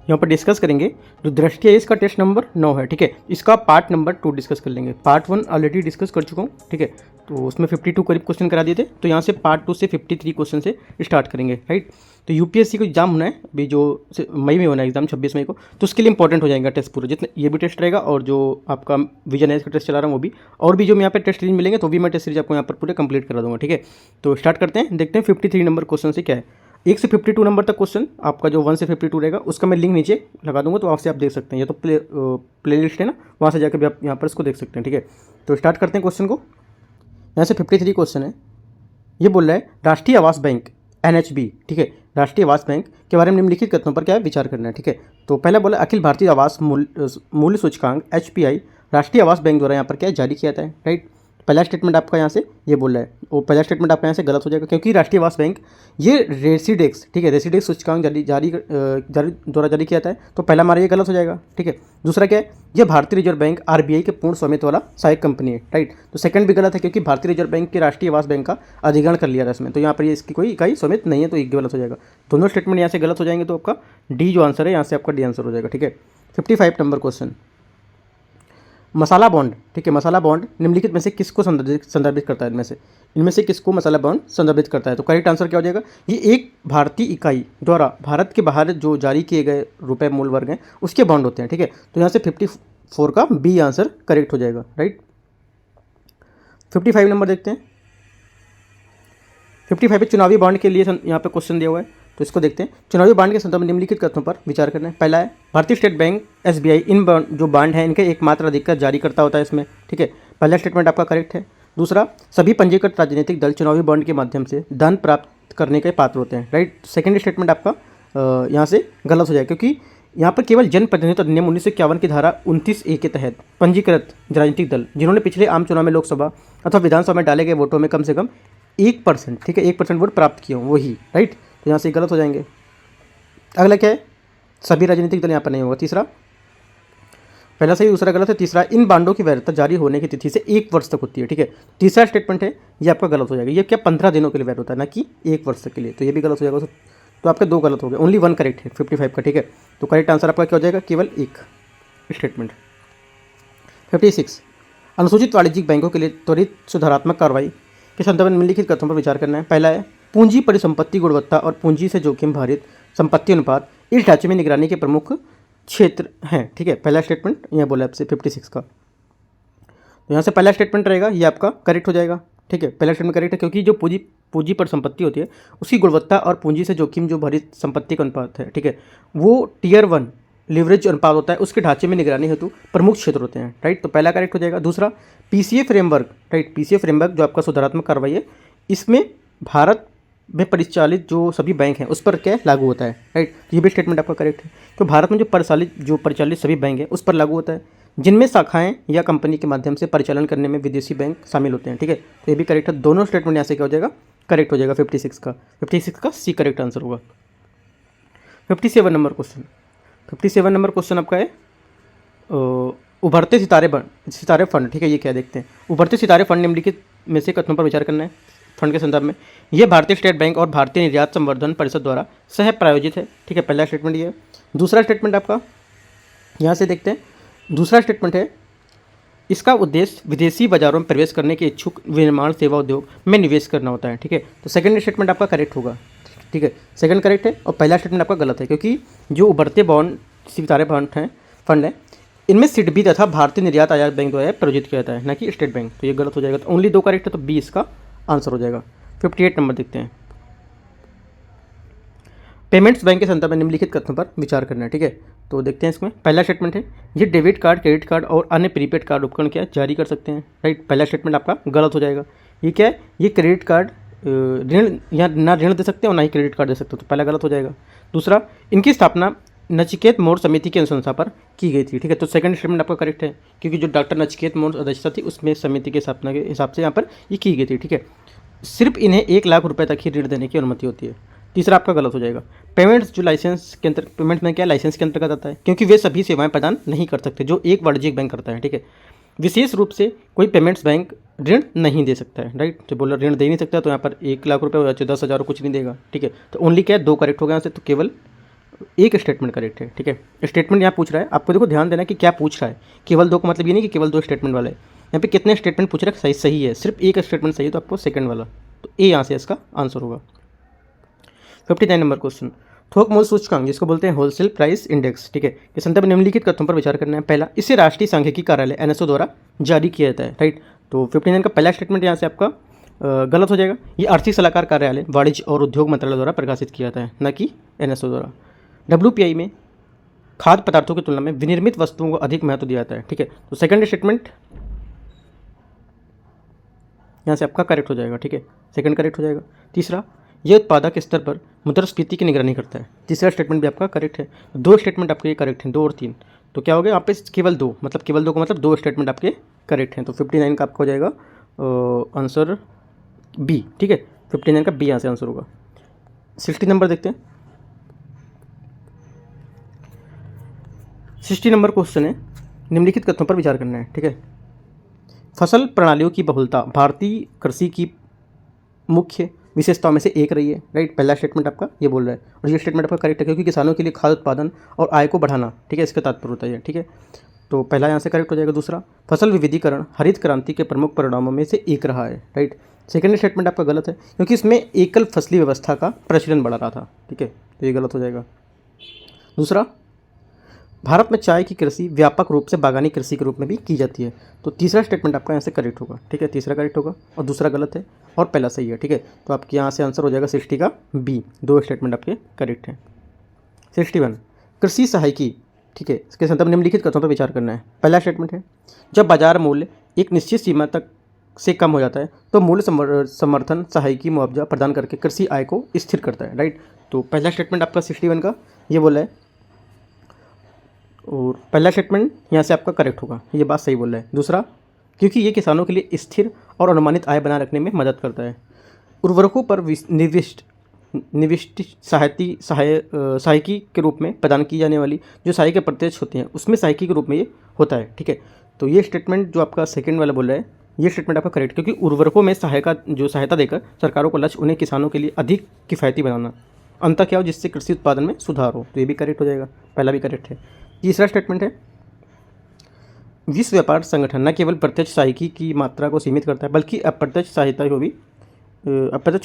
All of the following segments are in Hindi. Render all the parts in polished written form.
यहाँ पर डिस्कस करेंगे जो दृष्टि है इसका टेस्ट नंबर 9 है, ठीक है। इसका पार्ट नंबर 2 डिस्कस कर लेंगे। पार्ट 1 ऑलरेडी डिस्कस कर चुका हूँ, ठीक है। तो उसमें 52 करीब क्वेश्चन करा दिए थे, तो यहाँ से पार्ट 2 से 53 क्वेश्चन से स्टार्ट करेंगे, राइट। तो यूपीएससी को एग्जाम होना है अभी जो मई में होना है एग्जाम 26 मई को, तो उसके लिए इंपॉर्टेंट हो जाएगा टेस्ट पूरा, जितने ये भी टेस्ट रहेगा और जो आपका विजन है इसका टेस्ट चला रहा हूँ वो भी, और भी जो मैं यहाँ पे टेस्ट सीरीज मिलेंगे तो भी मैं टेस्ट सीरीज आपको यहाँ पर पूरे कंप्लीट करा दूँगा, ठीक है। तो स्टार्ट करते हैं, देखते हैं 53 नंबर क्वेश्चन से क्या है। 1 से 52 नंबर तक क्वेश्चन आपका जो 1 से 52 रहेगा उसका मैं लिंक नीचे लगा दूंगा, तो आपसे आप देख सकते हैं। ये तो प्ले लिस्ट है ना, वहाँ से जाकर भी आप यहाँ पर इसको देख सकते हैं, ठीक है। तो स्टार्ट करते हैं क्वेश्चन को। यहाँ से 53 क्वेश्चन है। ये बोल रहा है राष्ट्रीय आवास बैंक NHB, ठीक है, राष्ट्रीय आवास बैंक के बारे में निम्नलिखित कथनों पर क्या है विचार करना है, ठीक है। तो पहला बोला अखिल भारतीय आवास मूल्य सूचकांक HPI राष्ट्रीय आवास बैंक द्वारा यहाँ पर क्या जारी किया जाता है, राइट। पहला स्टेटमेंट आपका यहाँ से ये बोल रहा है, वो पहला स्टेटमेंट आपका यहाँ से गलत हो जाएगा, क्योंकि राष्ट्रीय आवास बैंक ये रेसिडेक्स, ठीक है, रेसिडेक्स सूचकांक द्वारा जारी किया जाता है, तो पहला हमारा ये गलत हो जाएगा, ठीक है। दूसरा क्या है, ये भारतीय रिजर्व बैंक RBI के पूर्ण स्वामित्व वाला सहायक कंपनी है, राइट। तो सेकंड भी गलत है, क्योंकि भारतीय रिजर्व बैंक के राष्ट्रीय आवास बैंक का अधिग्रहण कर लिया था इसमें, तो यहाँ पर ये इसकी कोई इकाई स्वामित्व नहीं है, तो एक गलत हो जाएगा। दोनों स्टेटमेंट यहाँ से गलत हो जाएंगे, तो आपका डी जो आंसर है यहाँ से आपका डी आंसर हो जाएगा, ठीक है। 55 नंबर क्वेश्चन, मसाला बॉन्ड, ठीक है, मसाला बॉन्ड निम्नलिखित में से किसको संदर्भित करता है, इनमें से किसको मसाला बॉन्ड संदर्भित करता है। तो करेक्ट आंसर क्या हो जाएगा, ये एक भारतीय इकाई द्वारा भारत के बाहर जो जारी किए गए रुपए मूल वर्ग हैं उसके बॉन्ड होते हैं, ठीक है। तो यहाँ से 54 का बी आंसर करेक्ट हो जाएगा, राइट। 55 नंबर देखते हैं। 55 पे चुनावी बॉन्ड के लिए यहाँ पे क्वेश्चन दिया हुआ है, तो इसको देखते हैं। चुनावी बॉन्ड के संदर्भ में निम्नलिखित कथनों पर विचार करना है। पहला है भारतीय स्टेट बैंक SBI इन जो बॉन्ड है इनके एकमात्र अधिकार जारी करता होता है इसमें, ठीक है। पहला स्टेटमेंट आपका करेक्ट है। दूसरा, सभी पंजीकृत राजनीतिक दल चुनावी बॉन्ड के माध्यम से धन प्राप्त करने के पात्र होते हैं, राइट। सेकेंड स्टेटमेंट आपका यहाँ से गलत हो जाएगा, क्योंकि यहाँ पर केवल जनप्रतिनिधित्व अधिनियम 1951 की धारा 29A के तहत पंजीकृत राजनीतिक दल जिन्होंने पिछले आम चुनाव में लोकसभा अथवा विधानसभा में डाले गए वोटों में कम से कम 1%, ठीक है, 1% वोट प्राप्त किए हों वही, राइट। तो यहाँ से गलत हो जाएंगे। अगला क्या है, सभी राजनीतिक दल यहाँ पर नहीं होगा। तीसरा, पहला सही दूसरा गलत है। तीसरा, इन बांडों की वैधता जारी होने की तिथि से 1 वर्ष तक होती है, ठीक है। तीसरा स्टेटमेंट है ये आपका गलत हो जाएगा। ये क्या 15 दिनों के लिए वैध होता है, ना कि 1 वर्ष तक के लिए, तो ये भी गलत हो जाएगा। तो आपके 2 गलत हो गए, ओनली 1 करेक्ट है 55 का, ठीक है। तो करेक्ट आंसर आपका क्या हो जाएगा, केवल 1 स्टेटमेंट। 56, अनुसूचित वाणिज्यिक बैंकों के लिए त्वरित सुधारात्मक कार्रवाई के संदर्भ में निम्नलिखित कथनों पर विचार करना है। पहला है पूंजी परिसंपत्ति गुणवत्ता और पूंजी से जोखिम भारित संपत्ति अनुपात इस ढांचे में निगरानी के प्रमुख क्षेत्र हैं, ठीक है। पहला स्टेटमेंट यहाँ बोला आपसे 56 का, तो यहाँ से पहला स्टेटमेंट रहेगा ये आपका करेक्ट हो जाएगा, ठीक है। पहला स्टेटमेंट करेक्ट है, क्योंकि जो पूंजी पर संपत्ति होती है उसकी गुणवत्ता और पूंजी से जोखिम जो भरित संपत्ति का अनुपात है, ठीक है, वो Tier 1 लीवरेज अनुपात होता है, उसके ढांचे में निगरानी हेतु प्रमुख क्षेत्र होते हैं, राइट। तो पहला करेक्ट हो जाएगा। दूसरा, PCA framework, right, PCA framework जो आपका सुधारात्मक कार्रवाई है, इसमें भारत में परिचालित जो सभी बैंक हैं उस पर क्या लागू होता है, राइट। ये भी स्टेटमेंट आपका करेक्ट है। तो भारत में जो परिचालित सभी बैंक हैं उस पर लागू होता है, जिनमें शाखाएं या कंपनी के माध्यम से परिचालन करने में विदेशी बैंक शामिल होते हैं, ठीक है। तो ये भी करेक्ट है। दोनों स्टेटमेंट यहाँ से क्या हो जाएगा, करेक्ट हो जाएगा। 56 का सी करेक्ट आंसर होगा। 57 नंबर क्वेश्चन, 57 नंबर क्वेश्चन आपका है उभरते सितारे फंड, ठीक है। ये क्या देखते हैं, उभरते सितारे फंड निम्नलिखित में से कथनों पर विचार करना है। फंड के संदर्भ में ये भारतीय स्टेट बैंक और भारतीय निर्यात संवर्धन परिषद द्वारा सह प्रायोजित है, ठीक है। पहला स्टेटमेंट ये है। दूसरा स्टेटमेंट आपका यहाँ से देखते हैं। दूसरा स्टेटमेंट है इसका उद्देश्य विदेशी बाजारों में प्रवेश करने के इच्छुक विनिर्माण सेवा उद्योग में निवेश करना होता है, ठीक है। तो सेकंड स्टेटमेंट आपका करेक्ट होगा, ठीक है, सेकंड करेक्ट है। और पहला स्टेटमेंट आपका गलत है, क्योंकि जो उभरते सितारे फंड है इनमें सिडबी तथा भारतीय निर्यात आयात बैंक द्वारा प्रायोजित किया जाता है, ना कि स्टेट बैंक, तो ये गलत हो जाएगा। तो ओनली 2 करेक्ट है, तो बी इसका आंसर हो जाएगा। 58 नंबर देखते हैं। पेमेंट्स बैंक के संदर्भ में निम्नलिखित कथनों पर विचार करना है, ठीक है। तो देखते हैं इसमें। पहला स्टेटमेंट है ये डेबिट कार्ड, क्रेडिट कार्ड और अन्य प्रीपेड कार्ड उपकरण क्या जारी कर सकते हैं, राइट। पहला स्टेटमेंट आपका गलत हो जाएगा। ये क्या है, ये क्रेडिट कार्ड ऋण या ना ऋण दे सकते हो ना ही क्रेडिट कार्ड दे सकते हो, तो पहला गलत हो जाएगा। दूसरा, इनकी स्थापना नचिकेत मोर समिति की अनुशंसा पर की गई थी, ठीक है। तो सेकंड स्टेटमेंट आपका करेक्ट है, क्योंकि जो डॉक्टर नचिकेत मोर अध्यक्षता थी उसमें समिति के स्थापना के हिसाब से यहाँ पर ये की गई थी, ठीक है। सिर्फ इन्हें 1 लाख रुपए तक ही ऋण देने की अनुमति होती है। तीसरा आपका गलत हो जाएगा। पेमेंट्स जो लाइसेंस के अंतर्गत, पेमेंट में क्या लाइसेंस के अंतर्गत आता है, क्योंकि वे सभी सेवाएं प्रदान नहीं कर सकते जो एक वाणिज्यिक बैंक करता है, ठीक है। विशेष रूप से कोई पेमेंट्स बैंक ऋण नहीं दे सकता है, राइट। तो बोला ऋण दे नहीं सकता, तो यहाँ पर 1 लाख रुपये हो जाए 10,000 कुछ नहीं देगा, ठीक है। तो ओनली क्या है, 2 करेक्ट हो गया यहाँ से, तो केवल एक स्टेटमेंट करेक्ट है, ठीक है। स्टेटमेंट यहाँ पूछ रहा है, आपको देखो ध्यान देना है कि क्या पूछ रहा है। केवल दो का मतलब ये नहीं कि केवल दो स्टेटमेंट वाला है, यहाँ पे कितने स्टेटमेंट पूछ रहा है, सही सही है, सिर्फ एक स्टेटमेंट सही है तो आपको सेकंड वाला, तो ए यहाँ से इसका आंसर होगा। 59 नंबर क्वेश्चन, थोक मूल्य सूचकांक जिसको बोलते हैं होलसेल प्राइस इंडेक्स, ठीक है, के संदर्भ में निम्नलिखित कथनों पर विचार करना है। पहला, इसे राष्ट्रीय सांख्यिकी कार्यालय एनएसओ द्वारा जारी किया जाता है, राइट। तो 59 का पहला स्टेटमेंट यहाँ से आपका गलत हो जाएगा। ये आर्थिक सलाहकार कार्यालय वाणिज्य और उद्योग मंत्रालय द्वारा प्रकाशित किया जाता है, न कि एनएसओ द्वारा। WPI में खाद्य पदार्थों की तुलना में विनिर्मित वस्तुओं को अधिक महत्व दिया जाता है, ठीक है। तो सेकंड स्टेटमेंट यहाँ से आपका करेक्ट हो जाएगा, ठीक है, सेकंड करेक्ट हो जाएगा। तीसरा, यह उत्पादक स्तर पर मुद्रास्फीति की निगरानी करता है, तीसरा स्टेटमेंट भी आपका करेक्ट है। दो स्टेटमेंट आपके करेक्ट हैं, 2 और 3, तो क्या हो गया आप पे केवल दो, मतलब केवल दो का मतलब दो स्टेटमेंट आपके करेक्ट हैं। तो 59 का आपका हो जाएगा आंसर बी, ठीक है, 59 का बी यहाँ से आंसर होगा। 60 नंबर देखते हैं। 60 नंबर क्वेश्चन है, निम्नलिखित कथनों पर विचार करना है, ठीक है। फसल प्रणालियों की बहुलता भारतीय कृषि की मुख्य विशेषताओं में से एक रही है, राइट। पहला स्टेटमेंट आपका ये बोल रहा है, और ये स्टेटमेंट आपका करेक्ट है, क्योंकि किसानों के लिए खाद्य उत्पादन और आय को बढ़ाना, ठीक है, इसका तात्पर्य होता है, ठीक है। तो पहला यहाँ से करेक्ट हो जाएगा। दूसरा, फसल विविधीकरण हरित क्रांति के प्रमुख परिणामों में से एक रहा है, राइट। सेकेंड स्टेटमेंट आपका गलत है, क्योंकि इसमें एकल फसली व्यवस्था का प्रचलन बढ़ा रहा था, ठीक है, तो ये गलत हो जाएगा। दूसरा, भारत में चाय की कृषि व्यापक रूप से बागानी कृषि के रूप में भी की जाती है, तो तीसरा स्टेटमेंट आपका यहाँ से करेक्ट होगा, ठीक है, तीसरा करेक्ट होगा और दूसरा गलत है और पहला सही है, ठीक है। तो आपके यहाँ से आंसर हो जाएगा 60 का बी, दो स्टेटमेंट आपके करेक्ट हैं। 61, कृषि सहायकी, ठीक है, इसके संदर्भ निम्नलिखित कथनों पर विचार करना है। पहला स्टेटमेंट है, जब बाजार मूल्य एक निश्चित सीमा तक से कम हो जाता है तो मूल्य समर्थन सहायकी मुआवजा प्रदान करके कृषि आय को स्थिर करता है, राइट। तो पहला स्टेटमेंट आपका 61 का ये बोला है, और पहला स्टेटमेंट यहाँ से आपका करेक्ट होगा, ये बात सही बोल रहा है। दूसरा, क्योंकि ये किसानों के लिए स्थिर और अनुमानित आय बनाए रखने में मदद करता है। उर्वरकों पर निविष्ट सहायकी के रूप में प्रदान की जाने वाली जो सहायक प्रत्यक्ष होती हैं उसमें सहायकी के रूप में ये होता है, ठीक है। तो ये स्टेटमेंट जो आपका सेकंड वाला बोल रहा है, ये स्टेटमेंट आपका करेक्ट, क्योंकि उर्वरकों में सहायता देकर सरकारों का लक्ष्य उन्हें किसानों के लिए अधिक किफ़ायती बनाना, अंतर क्या हो जिससे कृषि उत्पादन में सुधार हो, तो ये भी करेक्ट हो जाएगा, पहला भी करेक्ट है। तीसरा स्टेटमेंट है, विश्व व्यापार संगठन न केवल प्रत्यक्ष सहायकी की मात्रा को सीमित करता है बल्कि अप्रत्यक्ष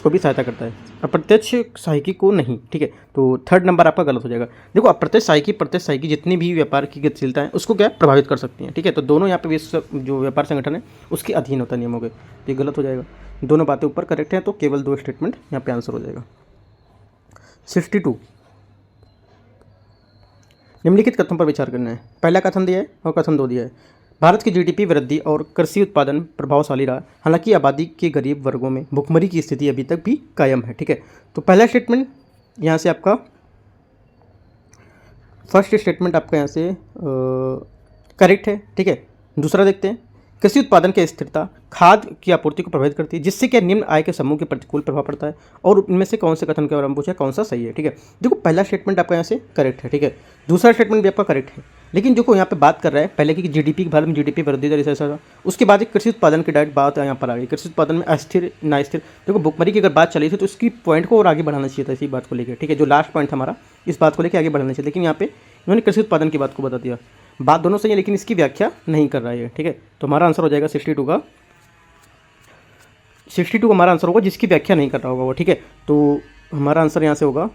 को भी सहायता करता है, अप्रत्यक्ष सहायकी को नहीं, ठीक है। तो थर्ड नंबर आपका गलत हो जाएगा। देखो, अप्रत्यक्ष सहायकी जितनी भी व्यापार की गतिशीलता है उसको क्या प्रभावित कर सकती हैं, ठीक है। तो दोनों यहाँ पे विश्व जो व्यापार संगठन है उसके अधीन होता है नियमों के, तो ये गलत हो जाएगा। दोनों बातें ऊपर करेक्ट हैं, तो केवल दो स्टेटमेंट यहाँ पे आंसर हो जाएगा। 62, निम्नलिखित कथनों पर विचार करना है। पहला कथन दिया है और कथन 2 दिया है, भारत की GDP वृद्धि और कृषि उत्पादन प्रभावशाली रहा, हालांकि आबादी के गरीब वर्गों में भुखमरी की स्थिति अभी तक भी कायम है, ठीक है। तो पहला स्टेटमेंट यहाँ से आपका फर्स्ट स्टेटमेंट आपका यहाँ से करेक्ट है, ठीक है। दूसरा देखते हैं, कृषि उत्पादन की स्थिरता खाद्य की आपूर्ति को प्रभावित करती है जिससे क्या निम्न आय के समूह के प्रतिकूल प्रभाव पड़ता है, और इनमें से कौन से कथन के बारे में पूछा है, कौन सा सही है, ठीक है। देखो, पहला स्टेटमेंट आपका यहाँ से करेक्ट है, ठीक है। दूसरा स्टेटमेंट भी आपका करेक्ट है, लेकिन जो यहाँ पे बात कर रहा है पहले की GDP भारत में GDP वृद्धि दर ऐसा, उसके बाद एक कृषि उत्पादन की डायरेक्ट बात यहाँ पर आ गई, कृषि उत्पादन में अस्थिर ना स्थिर। देखो, भुखमरी की अगर बात चली थी तो उसकी पॉइंट को और आगे बढ़ाना चाहिए था इसी बात को लेकर, ठीक है, जो लास्ट पॉइंट था हमारा इस बात को लेकर आगे बढ़ाना चाहिए, लेकिन यहाँ पे इन्होंने कृषि उत्पादन की बात को बता दिया। बात दोनों सही है लेकिन इसकी व्याख्या नहीं कर रहा है, ठीक है। तो हमारा आंसर हो जाएगा 62 का, 62 हमारा आंसर होगा जिसकी व्याख्या नहीं कर रहा होगा वो, ठीक है। तो हमारा आंसर यहाँ से होगा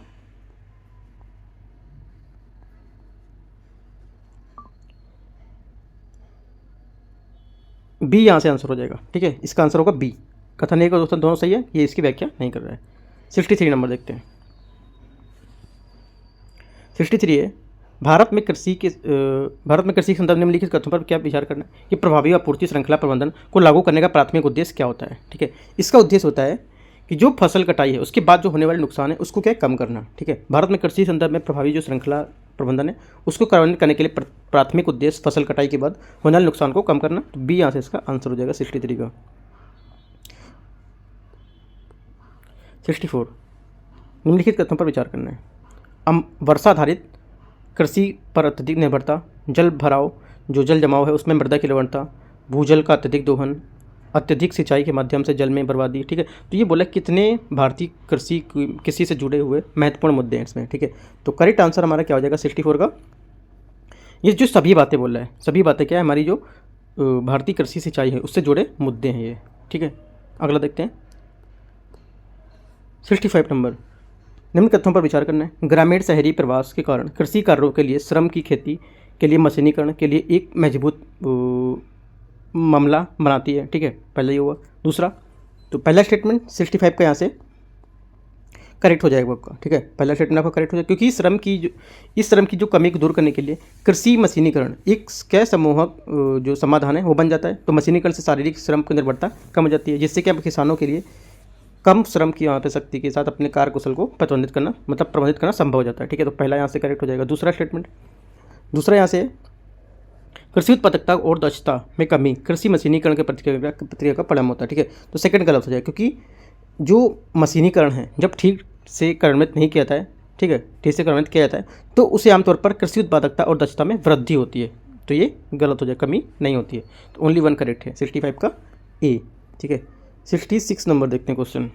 बी, यहाँ से आंसर हो जाएगा, ठीक है। इसका आंसर होगा बी, कथन एक और दोस्तों दोनों सही है, ये इसकी व्याख्या नहीं कर रहा है। 63 नंबर देखते हैं। 63 है, भारत में कृषि के संदर्भ निम्नलिखित कथनों पर क्या विचार करना है कि प्रभावी आपूर्ति श्रृंखला प्रबंधन को लागू करने का प्राथमिक उद्देश्य क्या होता है, ठीक है। इसका उद्देश्य होता है कि जो फसल कटाई है उसके बाद जो होने वाले नुकसान है उसको क्या कम करना, ठीक है। भारत में कृषि संदर्भ में प्रभावी जो श्रृंखला प्रबंधन है उसको कार्यान्वित करने के लिए प्राथमिक उद्देश्य फसल कटाई के बाद होने वाले नुकसान को कम करना, तो बी यहाँ से इसका आंसर हो जाएगा 63 का। 64, निम्नलिखित कथनों पर विचार करना है। वर्षाधारित कृषि पर अत्यधिक निर्भरता, जल भराव जो जल जमाव है उसमें मृदा की लवणता, भूजल का अत्यधिक दोहन, अत्यधिक सिंचाई के माध्यम से जल में बर्बादी, ठीक है। तो ये बोला कितने भारतीय कृषि से जुड़े हुए महत्वपूर्ण मुद्दे हैं इसमें, ठीक है। तो करेक्ट आंसर हमारा क्या हो जाएगा 64 का। ये जो सभी बातें बोल रहा है, सभी बातें क्या है, हमारी जो भारतीय कृषि सिंचाई है उससे जुड़े मुद्दे हैं ये, ठीक है। अगला देखते हैं 65 नंबर। निम्न तथ्यों पर विचार करना है। ग्रामीण शहरी प्रवास के कारण कृषि कार्यों के लिए श्रम की खेती के लिए मशीनीकरण के लिए एक मजबूत मामला बनाती है, ठीक है। पहला ये हुआ। दूसरा, तो पहला स्टेटमेंट 65 का यहाँ से करेक्ट हो जाएगा आपका, ठीक है। पहला स्टेटमेंट आपका करेक्ट हो जाएगा क्योंकि इस श्रम की जो कमी को दूर करने के लिए कृषि मशीनीकरण एक क्या समूहक जो समाधान है वो बन जाता है। तो मशीनीकरण से शारीरिक श्रम की निर्भरता कम हो जाती है, जिससे कि अब किसानों के लिए कम श्रम की यहाँ पे शक्ति के साथ अपने कार्य कुशल को प्रबंधित करना संभव हो जाता है, ठीक है। तो पहला यहाँ से करेक्ट हो जाएगा। दूसरा स्टेटमेंट, दूसरा यहाँ से कृषि उत्पादकता और दक्षता में कमी कृषि मशीनीकरण के प्रतिक्रिया का परिणाम होता है, ठीक है। तो सेकंड गलत हो जाएगा क्योंकि जो मशीनीकरण है जब ठीक से कार्यान्वित नहीं किया जाता है, ठीक है, ठीक से कार्यान्वित किया जाता है तो उसे आमतौर पर कृषि उत्पादकता और दक्षता में वृद्धि होती है। तो ये गलत हो जाए, कमी नहीं होती है। तो ओनली वन करेक्ट है 65 का ए, ठीक है। 66 नंबर देखते हैं क्वेश्चन।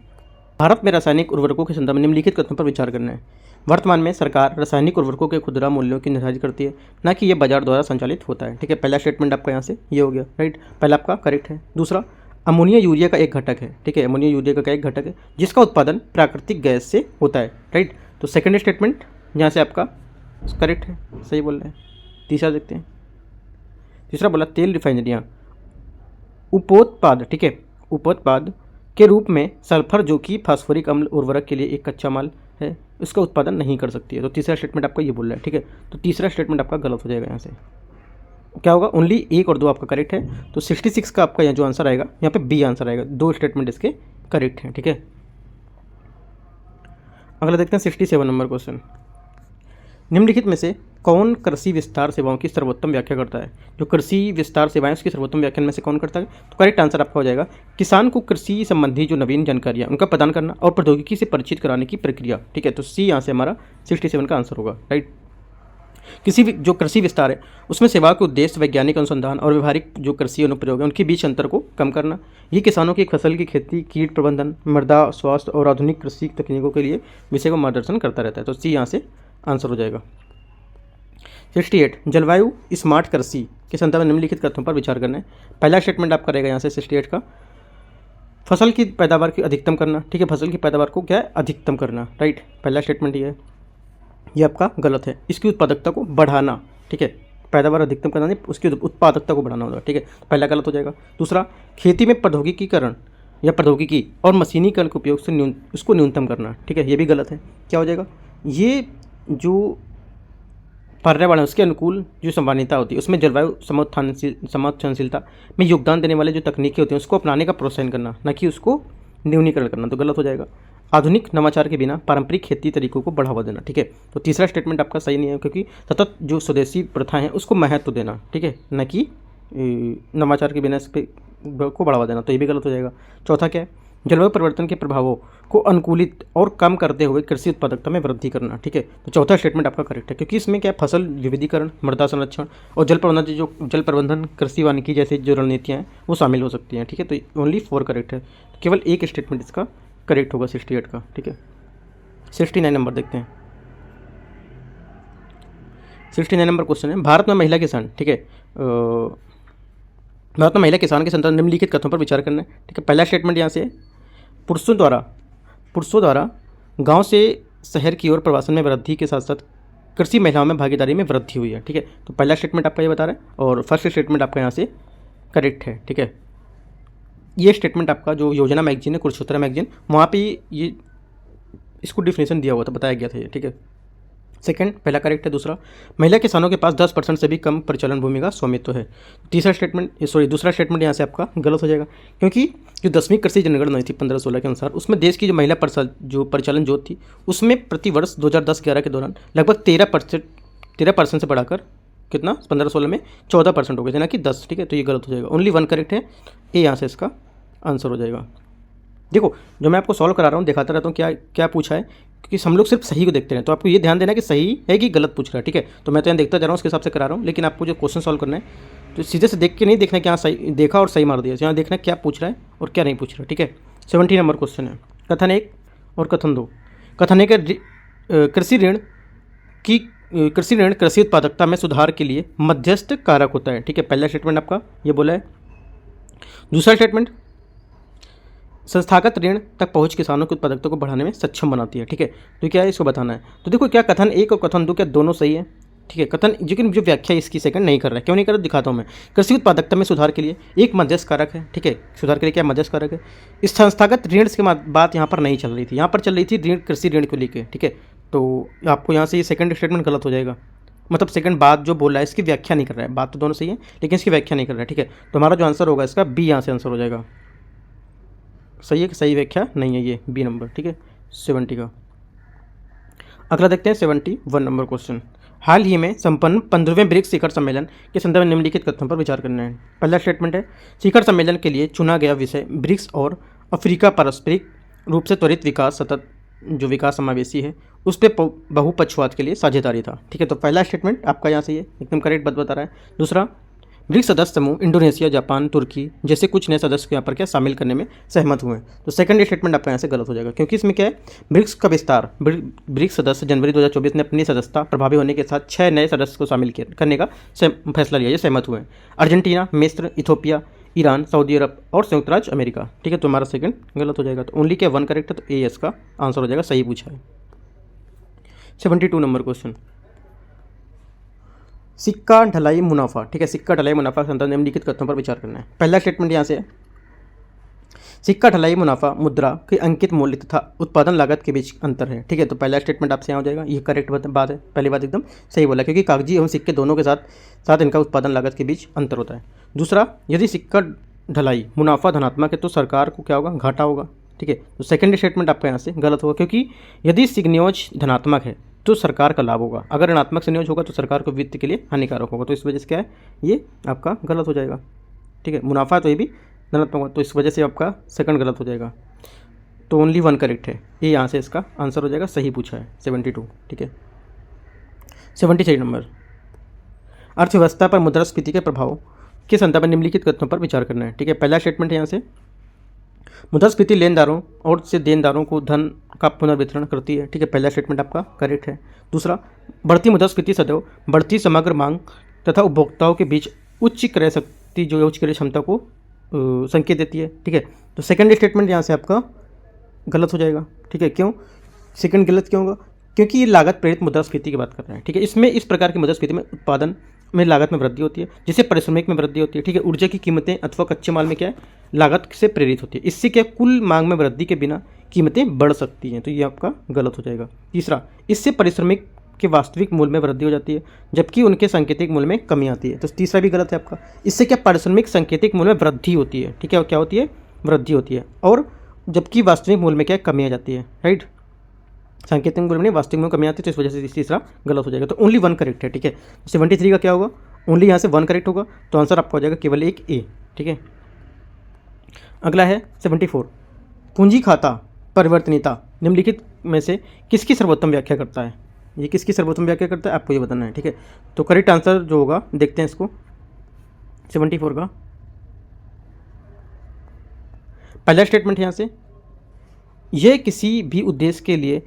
भारत में रासायनिक उर्वरकों के संदर्भ में निम्नलिखित कथनों पर विचार करना है। वर्तमान में सरकार रासायनिक उर्वरकों के खुदरा मूल्यों की निर्धारित करती है, ना कि ये बाजार द्वारा संचालित होता है, ठीक है। पहला स्टेटमेंट आपका यहाँ से ये हो गया, राइट। पहला आपका करेक्ट है। दूसरा, अमोनिया यूरिया का एक घटक है, ठीक है। अमोनिया यूरिया का एक घटक है जिसका उत्पादन प्राकृतिक गैस से होता है, राइट। तो सेकंड स्टेटमेंट यहाँ से आपका करेक्ट है, सही बोल रहे हैं। तीसरा देखते हैं। तीसरा बोला तेल रिफाइनरियाँ उपोत्पाद, ठीक है, उपोत्पाद के रूप में सल्फर जो कि फास्फोरिक अम्ल उर्वरक के लिए एक कच्चा माल है उसका उत्पादन नहीं कर सकती है। तो तीसरा स्टेटमेंट आपका ये बोल रहा है, ठीक है। तो तीसरा स्टेटमेंट आपका गलत हो जाएगा। यहाँ से क्या होगा, ओनली 1 और 2 आपका करेक्ट है। तो 66 का आपका यहाँ जो आंसर आएगा यहाँ पे बी आंसर आएगा, 2 स्टेटमेंट इसके करेक्ट हैं, ठीक है। अगला देखते हैं 67 नंबर क्वेश्चन। निम्नलिखित में से कौन कृषि विस्तार सेवाओं की सर्वोत्तम व्याख्या करता है। जो कृषि विस्तार सेवाएं उसकी सर्वोत्तम व्याख्या में से कौन करता है। तो करेक्ट आंसर आपका हो जाएगा किसान को कृषि संबंधी जो नवीन जानकारियां उनका प्रदान करना और प्रौद्योगिकी से परिचित कराने की प्रक्रिया, ठीक है। तो सी यहाँ से हमारा 67 का आंसर होगा, राइट। किसी भी जो कृषि विस्तार है उसमें सेवा के उद्देश्य वैज्ञानिक अनुसंधान और व्यवहारिक जो कृषि अनुप्रयोग है उनके बीच अंतर को कम करना। ये किसानों की फसल की खेती, कीट प्रबंधन, मृदा स्वास्थ्य और आधुनिक कृषि तकनीकों के लिए विषय को मार्गदर्शन करता रहता है। तो सी यहाँ से आंसर हो जाएगा। 68 जलवायु स्मार्ट कृषि के संदर्भ में निम्नलिखित कथनों पर विचार करना है। पहला स्टेटमेंट आपका रहेगा यहाँ से 68 का फसल की पैदावार की अधिकतम करना, ठीक है। फसल की पैदावार को क्या है, अधिकतम करना, राइट। पहला स्टेटमेंट ये है, ये आपका गलत है। इसकी उत्पादकता को बढ़ाना, ठीक है। पैदावार अधिकतम करना नहीं, उसकी उत्पादकता को बढ़ाना होगा, ठीक है। पहला गलत हो जाएगा। दूसरा, खेती में प्रौद्योगिकीकरण या प्रौद्योगिकी और मशीनीकरण के उपयोग से उसको न्यूनतम करना, ठीक है। ये भी गलत है। क्या हो जाएगा, ये जो पर्यावरण उसके अनुकूल जो संवादिता होती है उसमें जलवायु समोत्थानशीलता में योगदान देने वाले जो तकनीकें होती हैं उसको अपनाने का प्रोत्साहन करना, न कि उसको न्यूनीकरण करना। तो गलत हो जाएगा। आधुनिक नवाचार के बिना पारंपरिक खेती तरीकों को बढ़ावा देना, ठीक है। तो तीसरा स्टेटमेंट आपका सही नहीं है क्योंकि सतत जो स्वदेशी प्रथाएं हैं उसको महत्व देना, ठीक है, न कि नवाचार के बिना इस को बढ़ावा देना। तो ये भी गलत हो जाएगा। चौथा क्या है, जलवायु परिवर्तन के प्रभावों को अनुकूलित और कम करते हुए कृषि उत्पादकता में वृद्धि करना, ठीक है। तो चौथा स्टेटमेंट आपका करेक्ट है क्योंकि इसमें क्या है, फसल विविधीकरण, मृदा संरक्षण और जल प्रबंधन कृषि वानिकी जैसी जो रणनीतियाँ हैं वो शामिल हो सकती हैं, ठीक है। तो ओनली 4 करेक्ट है। केवल एक स्टेटमेंट इसका करेक्ट होगा 68 का, ठीक है। 69 नंबर देखते हैं। 69 नंबर क्वेश्चन है, भारत में महिला किसान, ठीक है, भारत में महिला किसान के संदर्भ निम्नलिखित कथनों पर विचार करना है, ठीक है। पहला स्टेटमेंट यहाँ से पुरुषों द्वारा गांव से शहर की ओर प्रवासन में वृद्धि के साथ साथ कृषि महिलाओं में भागीदारी में वृद्धि हुई है, ठीक है। तो पहला स्टेटमेंट आपका ये बता रहा है और फर्स्ट स्टेटमेंट आपका यहाँ से करेक्ट है, ठीक है। ये स्टेटमेंट आपका जो योजना मैगजीन है, कुरुक्षेत्र मैगजीन, वहाँ पे ये इसको डिफिनेशन दिया हुआ था, बताया गया था ये, ठीक है। सेकंड, पहला करेक्ट है। दूसरा, महिला किसानों के पास 10% से भी कम परिचालन भूमि का स्वामित्व है। दूसरा स्टेटमेंट यहाँ से आपका गलत हो जाएगा क्योंकि जो 10वीं कृषि जनगणना थी 1516 के अनुसार उसमें देश की जो महिला जो परिचालन जोत थी उसमें प्रतिवर्ष 2010-11 के दौरान लगभग 13% से बढ़ाकर कितना 15-16 में 14% हो गए थे, ना कि 10, ठीक है। तो ये गलत हो जाएगा। ओनली 1 करेक्ट है, ए यहाँ से इसका आंसर हो जाएगा। देखो, जो मैं आपको सॉल्व करा रहा हूँ दिखाता रहता हूँ क्या क्या पूछा है, क्योंकि हम लोग सिर्फ सही को देखते हैं, तो आपको ये ध्यान देना कि सही है कि गलत पूछ रहा है, ठीक है। तो मैं तो यहाँ देखता जा रहा हूँ, उसके हिसाब से करा रहा हूँ, लेकिन आपको जो क्वेश्चन सॉल्व करना है तो सीधे से देख के नहीं देखना कि यहाँ सही देखा और सही मार दिया, यहाँ देखना क्या पूछ रहा है और क्या नहीं पूछ रहा है, ठीक है। 70 नंबर क्वेश्चन है, कथन 1 और कथन 2। कथन 1 कृषि ऋण कृषि उत्पादकता में सुधार के लिए मध्यस्थ कारक होता है, ठीक है। पहला स्टेटमेंट आपका ये बोला है। दूसरा स्टेटमेंट, संस्थागत ऋण तक पहुंच किसानों की उत्पादकता को बढ़ाने में सक्षम बनाती है, ठीक है। तो क्या है, इसको बताना है। तो देखो क्या कथन 1 और कथन 2 क्या दोनों सही है, ठीक है। कथन लेकिन जो व्याख्या इसकी सेकंड नहीं कर रहा है, क्यों नहीं कर रहा दिखाता हूँ मैं। कृषि उत्पादकता में सुधार के लिए एक मध्यस्थ कारक है, ठीक है। सुधार के लिए क्या मध्यस्थ कारक है। इस संस्थागत ऋण के बात यहाँ पर नहीं चल रही थी, यहाँ पर चल रही थी ऋण कृषि ऋण को लेकर, ठीक है। तो आपको यहाँ से ये सेकंड स्टेटमेंट गलत हो जाएगा, मतलब सेकंड बात जो बोल रहा है इसकी व्याख्या नहीं कर रहा है। बात तो दोनों सही है लेकिन इसकी व्याख्या नहीं कर रहा है, ठीक है। तो हमारा जो आंसर होगा इसका बी यहाँ से आंसर हो जाएगा। सही है कि सही व्याख्या नहीं है, ये बी नंबर, ठीक है 70 का। अगला देखते हैं 71 नंबर क्वेश्चन। हाल ही में संपन्न 15वें ब्रिक्स शिखर सम्मेलन के संदर्भ में निम्नलिखित कथनों पर विचार करना है। पहला स्टेटमेंट है, शिखर सम्मेलन के लिए चुना गया विषय ब्रिक्स और अफ्रीका पारस्परिक रूप से त्वरित विकास सतत जो विकास समावेशी है उस पर बहुपक्षवाद के लिए साझेदारी था, ठीक है। तो पहला स्टेटमेंट आपका यहाँ से ये एकदम करेक्ट बात बता रहा है। दूसरा, ब्रिक्स सदस्य समूह इंडोनेशिया, जापान, तुर्की जैसे कुछ नए सदस्य को यहाँ पर क्या शामिल करने में सहमत हुए हैं। तो सेकंड स्टेटमेंट आपका यहाँ से गलत हो जाएगा, क्योंकि इसमें क्या है, ब्रिक्स का विस्तार, ब्रिक्स सदस्य जनवरी 2024 में अपनी सदस्यता प्रभावी होने के साथ 6 नए सदस्य को शामिल करने का फैसला लिया, ये सहमत हुए हैं। अर्जेंटीना, मिस्र, इथोपिया, ईरान, सऊदी अरब और संयुक्त राज्य अमेरिका, ठीक है। तो हमारा सेकंड गलत हो जाएगा। तो ओनली क्या 1 करेक्ट है, तो ए इसका आंसर हो जाएगा, सही पूछा है। 72 नंबर क्वेश्चन, सिक्का ढलाई मुनाफा, ठीक है। सिक्का ढलाई मुनाफा के संदर्भ में निम्नलिखित कथनों पर विचार करना है। पहला स्टेटमेंट यहाँ से है, सिक्का ढलाई मुनाफा मुद्रा के अंकित मूल्य तथा उत्पादन लागत के बीच अंतर है, ठीक है। तो पहला स्टेटमेंट आपसे यहाँ हो जाएगा, ये करेक्ट बात है। पहली बात एकदम सही बोला, क्योंकि कागजी एवं सिक्के दोनों के साथ इनका उत्पादन लागत के बीच अंतर होता है। दूसरा, यदि सिक्का ढलाई मुनाफा धनात्मक है तो सरकार को क्या होगा, घाटा होगा, ठीक है। तो सेकंड स्टेटमेंट आपका यहाँ से गलत होगा, क्योंकि यदि सिग्नियोज धनात्मक है तो सरकार का लाभ होगा, अगर ऋणात्मक संयोज होगा तो सरकार को वित्त के लिए हानिकारक होगा। तो इस वजह से क्या है, ये आपका गलत हो जाएगा, ठीक है। मुनाफा तो ये भी धनात्मक होगा, तो इस वजह से आपका सेकंड गलत हो जाएगा। तो ओनली 1 करेक्ट है, ये यहाँ से इसका आंसर हो जाएगा, सही पूछा है 72, ठीक है। 73 नंबर, अर्थव्यवस्था पर मुद्रास्फीति के प्रभाव के संदर्भ में निम्नलिखित कथनों पर विचार करना है, ठीक है। पहला स्टेटमेंट है यहाँ से, मुद्रास्फीति लेनदारों और से देनदारों को धन का पुनर्वितरण करती है, ठीक है। पहला स्टेटमेंट आपका करेक्ट है। दूसरा, बढ़ती मुद्रास्फीति सदैव बढ़ती समग्र मांग तथा उपभोक्ताओं के बीच उच्च क्रय शक्ति जो उच्च क्रय क्षमता को संकेत देती है, ठीक है। तो सेकंड स्टेटमेंट यहाँ से आपका गलत हो जाएगा, ठीक है। क्यों सेकंड गलत क्यों होगा, क्योंकि ये लागत प्रेरित मुद्रास्फीति की बात कर रहे हैं, ठीक है। इसमें इस प्रकार की मुद्रास्फीति में उत्पादन में लागत में वृद्धि होती है, जिससे पारिश्रमिक में वृद्धि होती है, ठीक है। ऊर्जा की कीमतें अथवा कच्चे माल में क्या है, लागत से प्रेरित होती है। इससे क्या कुल मांग में वृद्धि के बिना कीमतें बढ़ सकती हैं, तो ये आपका गलत हो जाएगा। तीसरा, इससे पारिश्रमिक के वास्तविक मूल्य में वृद्धि हो जाती है जबकि उनके सांकेतिक मूल्य में कमी आती है, तो तीसरा भी गलत है आपका। इससे क्या पारिश्रमिक सांकेतिक मूल्य में वृद्धि होती है, ठीक है। क्या होती है, वृद्धि होती है, और जबकि वास्तविक मूल्य में क्या कमी आ जाती है, राइट। सांकेतिक मूल्य में वास्तविक में कमी आती है, तो इस वजह से तीसरा गलत हो जाएगा। तो ओनली 1 करेक्ट है, ठीक है। 73 का क्या होगा, ओनली यहाँ से 1 करेक्ट होगा, तो आंसर आपका हो जाएगा केवल एक ए, ठीक है। अगला है 74, पूंजी खाता परिवर्तनीयता निम्नलिखित में से किसकी सर्वोत्तम व्याख्या करता है। ये किसकी सर्वोत्तम व्याख्या करता है आपको ये बताना है, ठीक है। तो करेक्ट आंसर जो होगा देखते हैं इसको, 74 का पहला स्टेटमेंट यहाँ से, यह किसी भी उद्देश्य के लिए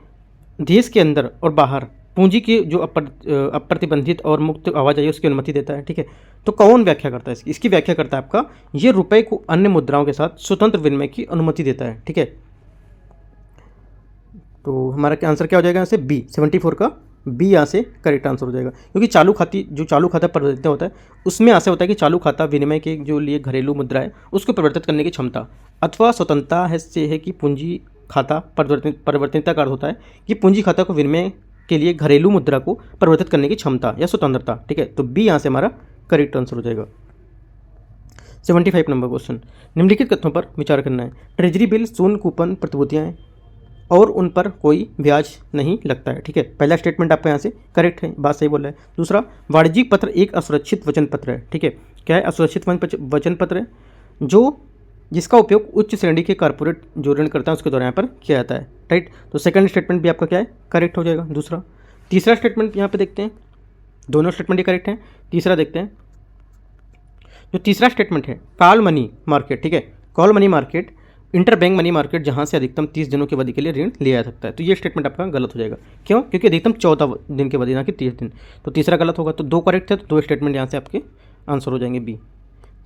देश के अंदर और बाहर पूंजी की जो अप्रतिबंधित और मुक्त आवाजाही उसकी अनुमति देता है, ठीक है। तो कौन व्याख्या करता है इसकी व्याख्या करता है आपका, ये रुपए को अन्य मुद्राओं के साथ स्वतंत्र विनिमय की अनुमति देता है, ठीक है। तो हमारा क्या आंसर क्या हो जाएगा यहाँ से, बी 74 का बी यहाँ से करेक्ट आंसर हो जाएगा, क्योंकि चालू खाता परिवर्तित होता है उसमें ऐसा होता है कि चालू खाता विनिमय के जो लिए घरेलू मुद्रा है उसको परिवर्तित करने की क्षमता अथवा स्वतंत्रता से है कि पूंजी खाता परिवर्तनीयता का अर्थ होता है कि पूंजी खाता को विनिमय के लिए घरेलू मुद्रा को परिवर्तित करने की क्षमता या स्वतंत्रता, ठीक है। तो बी यहाँ से हमारा करेक्ट आंसर हो जाएगा। 75 नंबर क्वेश्चन, निम्नलिखित कथनों पर विचार करना है। ट्रेजरी बिल शून्य कूपन प्रतिभूतियाँ हैं और उन पर कोई ब्याज नहीं लगता है, ठीक है। पहला स्टेटमेंट आपका यहाँ से करेक्ट है, बात सही बोल रहा है। दूसरा, वाणिज्यिक पत्र एक असुरक्षित वचन पत्र है, ठीक है। क्या है, असुरक्षित वचन पत्र है जिसका उपयोग उच्च श्रेणी के कॉर्पोरेट जो ऋण करता है उसके द्वारा यहाँ पर किया जाता है, राइट। तो सेकंड स्टेटमेंट भी आपका क्या है, करेक्ट हो जाएगा। दूसरा, तीसरा स्टेटमेंट यहाँ पे देखते हैं, दोनों स्टेटमेंट ही करेक्ट हैं। तीसरा देखते हैं, जो तीसरा स्टेटमेंट है कॉल मनी मार्केट, ठीक है, call money market inter bank money market जहां से अधिकतम 30 दिनों की अवधि के लिए ऋण लिया जा सकता है। तो ये स्टेटमेंट आपका गलत हो जाएगा। क्यों? क्योंकि अधिकतम 14 दिन की अवधि ना कि 30 दिन। तो तीसरा गलत होगा। तो 2 करेक्ट है, तो 2 स्टेटमेंट यहाँ से आपके आंसर हो जाएंगे बी।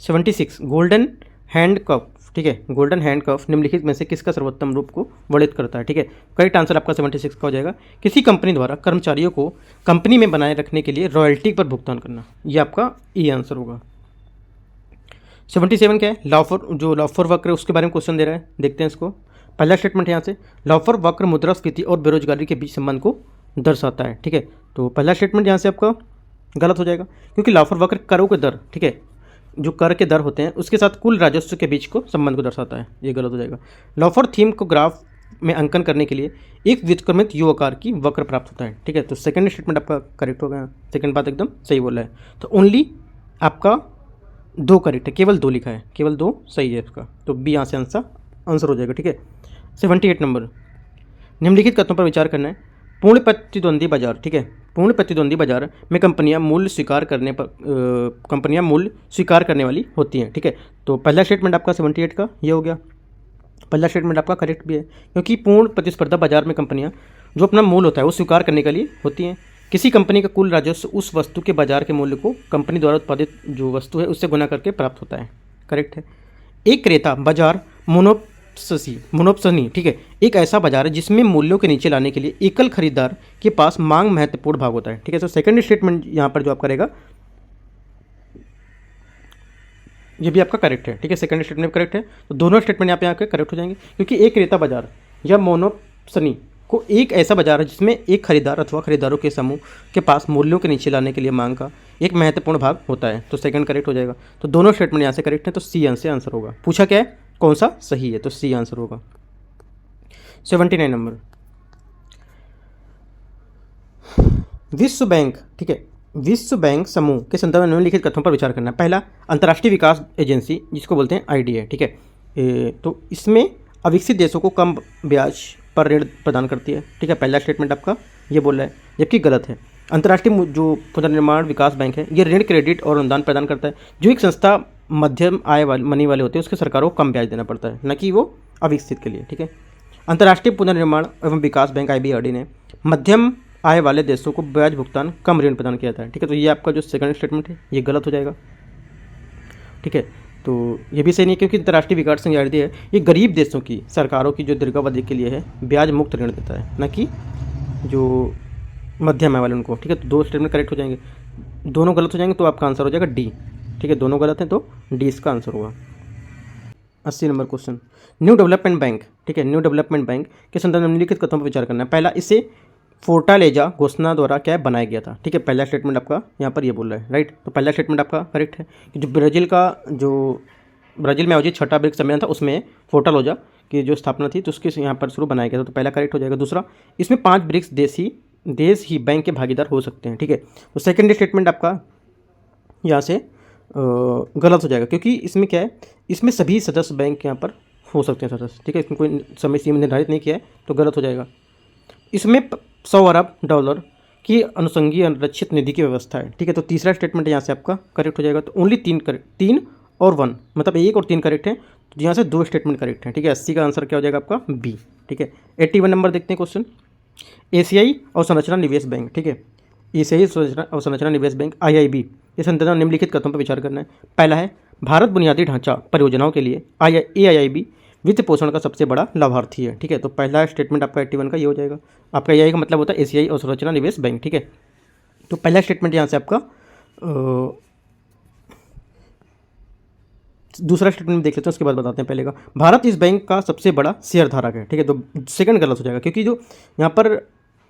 76 गोल्डन हैंड कफ, ठीक है, गोल्डन हैंड कफ निम्नलिखित में से किसका सर्वोत्तम रूप को वर्णित करता है? ठीक है, करेक्ट आंसर आपका 76 का हो जाएगा। किसी कंपनी द्वारा कर्मचारियों को कंपनी में बनाए रखने के लिए रॉयल्टी पर भुगतान करना, ये आपका ई आंसर होगा। 77 क्या है? लॉफर वक्र उसके बारे में क्वेश्चन दे रहा है, देखते हैं इसको। पहला स्टेटमेंट यहाँ से लॉफर वक्र मुद्रास्फीति और बेरोजगारी के बीच संबंध को दर्शाता है। ठीक है, तो पहला स्टेटमेंट यहाँ से आपका गलत हो जाएगा, क्योंकि लॉफर वक्र करों के दर, ठीक है, जो कर के दर होते हैं उसके साथ कुल राजस्व के बीच को संबंध को दर्शाता है, ये गलत हो जाएगा। लॉफर थीम को ग्राफ में अंकन करने के लिए एक व्युत्क्रमित यू आकार की वक्र प्राप्त होता है। ठीक है, तो सेकंड स्टेटमेंट आपका करेक्ट हो गया, सेकंड बात एकदम सही बोला है। तो ओनली आपका 2 करेक्ट है, केवल 2 लिखा है, केवल 2 सही है इसका, तो बी यहाँ से आंसर हो जाएगा। ठीक है, 78 नंबर, निम्नलिखित कथनों पर विचार करना है। पूर्ण प्रतिद्वंदी बाजार, ठीक है, पूर्ण प्रतिद्वंदी बाजार में कंपनियां मूल्य स्वीकार करने वाली होती हैं। ठीक है, तो पहला स्टेटमेंट आपका 78 का ये हो गया, पहला स्टेटमेंट आपका करेक्ट भी है, क्योंकि पूर्ण प्रतिस्पर्धा बाजार में कंपनियां जो अपना मूल्य होता है वो स्वीकार करने के लिए होती हैं। किसी कंपनी का कुल राजस्व उस वस्तु के बाजार के मूल्य को कंपनी द्वारा उत्पादित जो वस्तु है उससे गुना करके प्राप्त होता है, करेक्ट है। एक क्रेता बाजार मोनोपसनी, ठीक है, एक ऐसा बाजार है जिसमें मूल्यों के नीचे लाने के लिए एकल खरीदार के पास मांग महत्वपूर्ण भाग होता है। ठीक है, तो सेकंड स्टेटमेंट यहाँ पर जो आप करेगा ये भी आपका करेक्ट है। ठीक है, सेकंड स्टेटमेंट करेक्ट है, तो दोनों स्टेटमेंट यहाँ पे आके करेक्ट हो जाएंगे, क्योंकि एक क्रेता बाजार या मोनोपसनी को एक ऐसा बाजार है जिसमें एक खरीदार अथवा खरीदारों के समूह के पास मूल्यों के नीचे लाने के लिए मांग का एक महत्वपूर्ण भाग होता है, तो सेकंड करेक्ट हो जाएगा। तो दोनों स्टेटमेंट यहाँ से करेक्ट है, तो सी आंसर होगा। पूछा क्या है, कौन सा सही है, तो सी आंसर होगा। 79 नंबर, विश्व बैंक, ठीक है, विश्व बैंक समूह के संदर्भ में निम्नलिखित कथनों पर विचार करना है। पहला, अंतर्राष्ट्रीय विकास एजेंसी जिसको बोलते हैं आईडीए, ठीक है, तो इसमें अविकसित देशों को कम ब्याज पर ऋण प्रदान करती है। ठीक है, पहला स्टेटमेंट आपका ये बोल रहा है, जबकि गलत है। अंतर्राष्ट्रीय जो पुनर्निर्माण विकास बैंक है ये ऋण, क्रेडिट और अनुदान प्रदान करता है। जो एक संस्था मध्यम आय वाले मनी वाले होते हैं उसके सरकारों को कम ब्याज देना पड़ता है, न कि वो अविकसित के लिए। ठीक है, अंतर्राष्ट्रीय पुनर्निर्माण एवं विकास बैंक IBRD ने मध्यम आय वाले देशों को ब्याज भुगतान कम ऋण प्रदान किया था। ठीक है, तो ये आपका जो सेकंड स्टेटमेंट है ये गलत हो जाएगा। ठीक है, तो ये भी सही नहीं, क्योंकि अंतर्राष्ट्रीय विकास संघ IBRD है ये गरीब देशों की सरकारों की जो दीर्घावधि के लिए है ब्याज मुक्त ऋण देता है, न कि जो मध्यम आय वाले उनको। ठीक है, तो 2 स्टेटमेंट करेक्ट हो जाएंगे, दोनों गलत हो जाएंगे, तो आपका आंसर हो जाएगा डी। ठीक है, दोनों गलत हैं तो डी इसका आंसर होगा। 80 number question, new development bank, ठीक है, न्यू डेवलपमेंट बैंक के संदर्भ में निम्नलिखित कथनों पर विचार करना है। पहला, इसे फोर्टालेजा घोषणा द्वारा क्या बनाया गया था। ठीक है, पहला स्टेटमेंट आपका यहाँ पर ये बोल रहा है, राइट, तो पहला स्टेटमेंट आपका करेक्ट है कि जो ब्राज़ील में आयोजित छठा ब्रिक्स सम्मेलन था उसमें फोर्टालेजा की जो स्थापना थी तो उसके यहाँ पर शुरू बनाया गया था, तो पहला करेक्ट हो जाएगा। दूसरा, इसमें 5 ब्रिक्स देश ही बैंक के भागीदार हो सकते हैं। ठीक है, तो सेकंड स्टेटमेंट आपका यहाँ से गलत हो जाएगा, क्योंकि इसमें क्या है, इसमें सभी सदस्य बैंक यहाँ पर हो सकते हैं सदस्य। ठीक है, इसमें कोई समय सीमा निर्धारित नहीं किया है, तो गलत हो जाएगा। इसमें 100 अरब डॉलर की अनुषंगी अनुरक्षित निधि की व्यवस्था है। ठीक है, तो तीसरा स्टेटमेंट यहाँ से आपका करेक्ट हो जाएगा। तो ओनली 3 और 1 मतलब 1 और 3 करेक्ट है, तो यहाँ से 2 स्टेटमेंट करेक्ट है। ठीक है, 80 का आंसर क्या हो जाएगा आपका बी। ठीक है, 81 नंबर देखते हैं क्वेश्चन, एशियाई अवसंरचना निवेश बैंक, ठीक है, एशियाई अवसंरचना निवेश बैंक IIB ये संदर्भ में निम्नलिखित कथनों पर विचार करना है। पहला है, भारत बुनियादी ढांचा परियोजनाओं के लिए AIIB वित्त पोषण का सबसे बड़ा लाभार्थी है। ठीक है, तो पहला स्टेटमेंट आपका 81 का ये हो जाएगा। आपका AII का मतलब होता है एशियाई अवसंरचना निवेश बैंक। ठीक है, तो पहला स्टेटमेंट यहाँ से आपका दूसरा स्टेटमेंट देख लेते हैं, उसके बाद बताते हैं। पहले का, भारत इस बैंक का सबसे बड़ा शेयर धारक है। ठीक है, तो सेकंड गलत हो जाएगा, क्योंकि जो यहाँ पर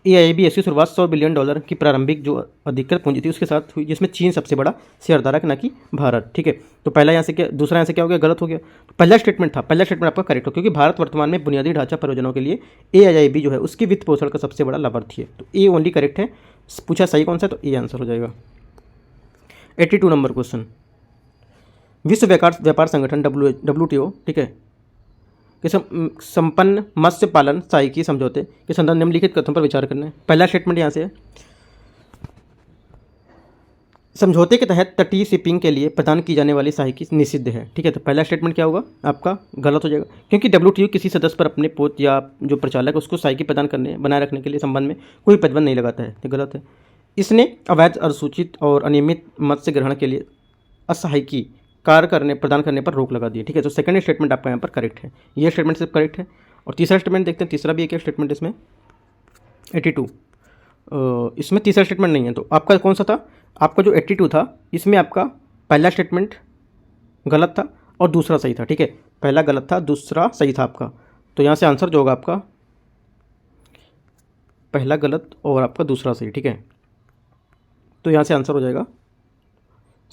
AIIB इसकी शुरुआत $100 बिलियन की प्रारंभिक जो अधिकृत पूंजी थी उसके साथ हुई, जिसमें चीन सबसे बड़ा शेयर धारक न कि भारत। ठीक है, तो पहला यहाँ से क्या, दूसरा यहाँ से क्या हो गया, गलत हो गया। तो पहला स्टेटमेंट आपका करेक्ट हो, क्योंकि भारत वर्तमान में बुनियादी ढांचा परियोजनाओं के लिए AIIB जो है उसके वित्त पोषण का सबसे बड़ा लाभार्थी है, तो ए ओनली करेक्ट है। पूछा सही कौन सा, तो ए आंसर हो जाएगा। 82 नंबर क्वेश्चन, विश्व व्यापार संगठन WTO, ठीक है, कि संपन्न मत्स्य पालन सहायकी समझौते के संदर्भ निम्नलिखित कथनों पर विचार करना है। पहला स्टेटमेंट यहाँ से है, समझौते के तहत तटीय शिपिंग के लिए प्रदान की जाने वाली सहायता निषिद्ध है। ठीक है, तो पहला स्टेटमेंट क्या होगा आपका, गलत हो जाएगा, क्योंकि WTO किसी सदस्य पर अपने पोत या जो प्रचालक है उसको सहायता प्रदान करने बनाए रखने के लिए संबंध में कोई प्रतिबंध नहीं लगाता है, तो गलत है। इसने अवैध, अनुसूचित और अनियमित मत्स्य ग्रहण के लिए असहायकी कार्य प्रदान करने पर रोक लगा दी है। ठीक है, तो सेकंड स्टेटमेंट आपका यहाँ पर करेक्ट है, ये स्टेटमेंट सिर्फ करेक्ट है। और तीसरा स्टेटमेंट देखते हैं, तीसरा भी एक स्टेटमेंट इसमें 82, इसमें तीसरा स्टेटमेंट नहीं है, तो आपका कौन सा था, आपका जो 82 था इसमें आपका पहला स्टेटमेंट गलत था और दूसरा सही था। ठीक है, पहला गलत था, दूसरा सही था आपका, तो यहाँ से आंसर जो होगा आपका पहला गलत और आपका दूसरा सही। ठीक है, तो यहाँ से आंसर हो जाएगा,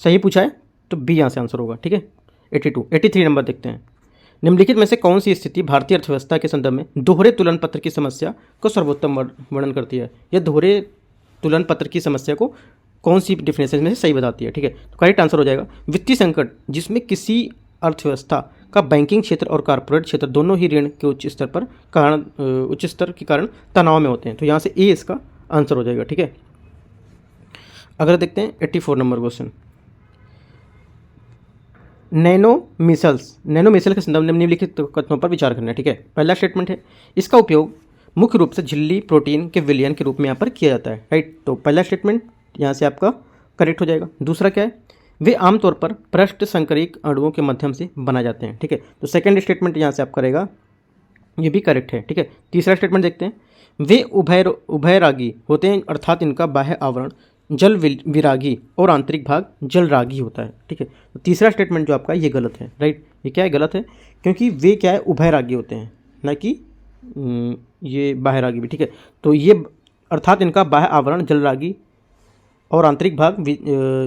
सही पूछा है तो बी यहाँ से आंसर होगा। ठीक है, 82। 83 नंबर देखते हैं, निम्नलिखित में से कौन सी स्थिति भारतीय अर्थव्यवस्था के संदर्भ में दोहरे तुलन पत्र की समस्या को सर्वोत्तम वर्णन करती है, यह दोहरे तुलन पत्र की समस्या को कौन सी डिफिनेशन में से सही बताती है। ठीक है, तो करेक्ट आंसर हो जाएगा, वित्तीय संकट जिसमें किसी अर्थव्यवस्था का बैंकिंग क्षेत्र और कॉर्पोरेट क्षेत्र दोनों ही ऋण के उच्च स्तर के कारण तनाव में होते हैं, तो यहाँ से ए इसका आंसर हो जाएगा। ठीक है, अगर देखते हैं 84 नंबर क्वेश्चन, नैनो मिसल के संदर्भ में निम्नलिखित कथनों पर विचार करना है। ठीक है, पहला स्टेटमेंट है, इसका उपयोग मुख्य रूप से झिल्ली प्रोटीन के विलयन के रूप में यहाँ पर किया जाता है। राइट, तो पहला स्टेटमेंट यहाँ से आपका करेक्ट हो जाएगा। दूसरा क्या है, वे आमतौर पर पृष्ठ संकरिक अणुओं के माध्यम से बनाए जाते हैं। ठीक है, तो सेकंड स्टेटमेंट यहाँ से आप करेगा, ये भी करेक्ट है। ठीक है, तीसरा स्टेटमेंट देखते हैं, वे उभयरागी होते हैं, अर्थात इनका बाह्य आवरण जल विरागी और आंतरिक भाग जल रागी होता है। ठीक है, तो तीसरा स्टेटमेंट जो आपका ये गलत है। राइट, ये क्या है, गलत है, क्योंकि वे क्या है, उभयरागी होते हैं, ना कि ये बाह्यरागी भी। ठीक है, तो ये अर्थात इनका बाह्य आवरण जल रागी और आंतरिक भाग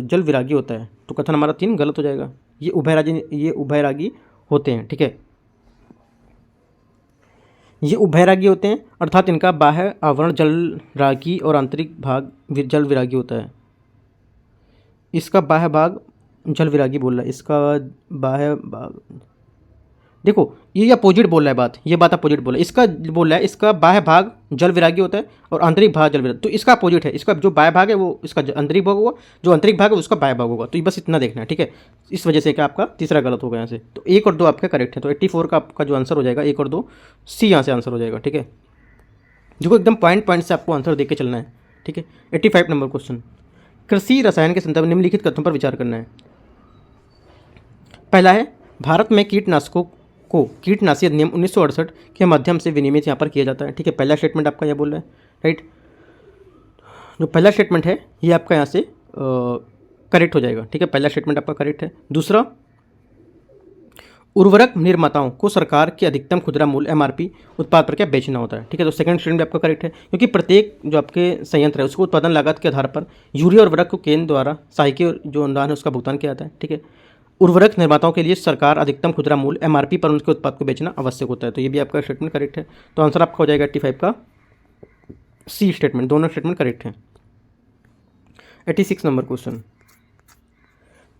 जल विरागी होता है, तो कथन हमारा 3 गलत हो जाएगा, ये उभयरागी होते हैं। ठीक है, ये उभयरागी होते हैं, अर्थात इनका बाह्य आवरण जल रागी और आंतरिक भाग जल विरागी होता है। इसका बाह्य भाग जल विरागी बोल रहा है, इसका बाह्य भाग, देखो ये अपोजिट बोल रहा है, ये बात अपोजिट बोल रहा है, इसका बोल रहा है इसका बाह्य भाग जल विरागी होता है और आंतरिक भाग जल विरागी, तो इसका अपोजिट है, इसका जो बाह्य भाग है वो इसका आंतरिक भाग होगा, जो आंतरिक भाग है उसका बाह्य भाग होगा, तो ये बस इतना देखना है। ठीक है, इस वजह से क्या आपका तीसरा गलत होगा यहाँ से, तो 1 और 2 आपके करेक्ट है, तो 84 का आपका जो आंसर हो जाएगा 1 और 2 सी यहाँ से आंसर हो जाएगा। ठीक है, देखो एकदम पॉइंट से आपको आंसर देख के चलना है। ठीक है, 85 नंबर क्वेश्चन, कृषि रसायन के संदर्भ में निम्नलिखित कथनों पर विचार करना है। पहला है, भारत में कीटनाशकों को कीटनाशी अधिनियम 1968 के माध्यम से विनियमित यहाँ पर किया जाता है। ठीक है, पहला स्टेटमेंट आपका यह बोल रहा है। राइट, जो पहला स्टेटमेंट है ये आपका यहाँ से करेक्ट हो जाएगा। ठीक है, पहला स्टेटमेंट आपका करेक्ट है। दूसरा, उर्वरक निर्माताओं को सरकार के अधिकतम खुदरा मूल्य MRP उत्पाद पर क्या बेचना होता है। ठीक है, तो सेकंड स्टेटमेंट आपका करेक्ट है, क्योंकि प्रत्येक जो आपके संयंत्र है उसको उत्पादन लागत के आधार पर यूरिया उर्वरक को केंद्र द्वारा सहायकीय जो अनुदान है उसका भुगतान किया जाता है। ठीक है, उर्वरक निर्माताओं के लिए सरकार अधिकतम खुदरा मूल्य MRP पर उनके उत्पाद को बेचना आवश्यक होता है, तो ये भी आपका स्टेटमेंट करेक्ट है। तो आंसर आपका हो जाएगा 85 का सी स्टेटमेंट, दोनों स्टेटमेंट करेक्ट हैं। 86 नंबर क्वेश्चन,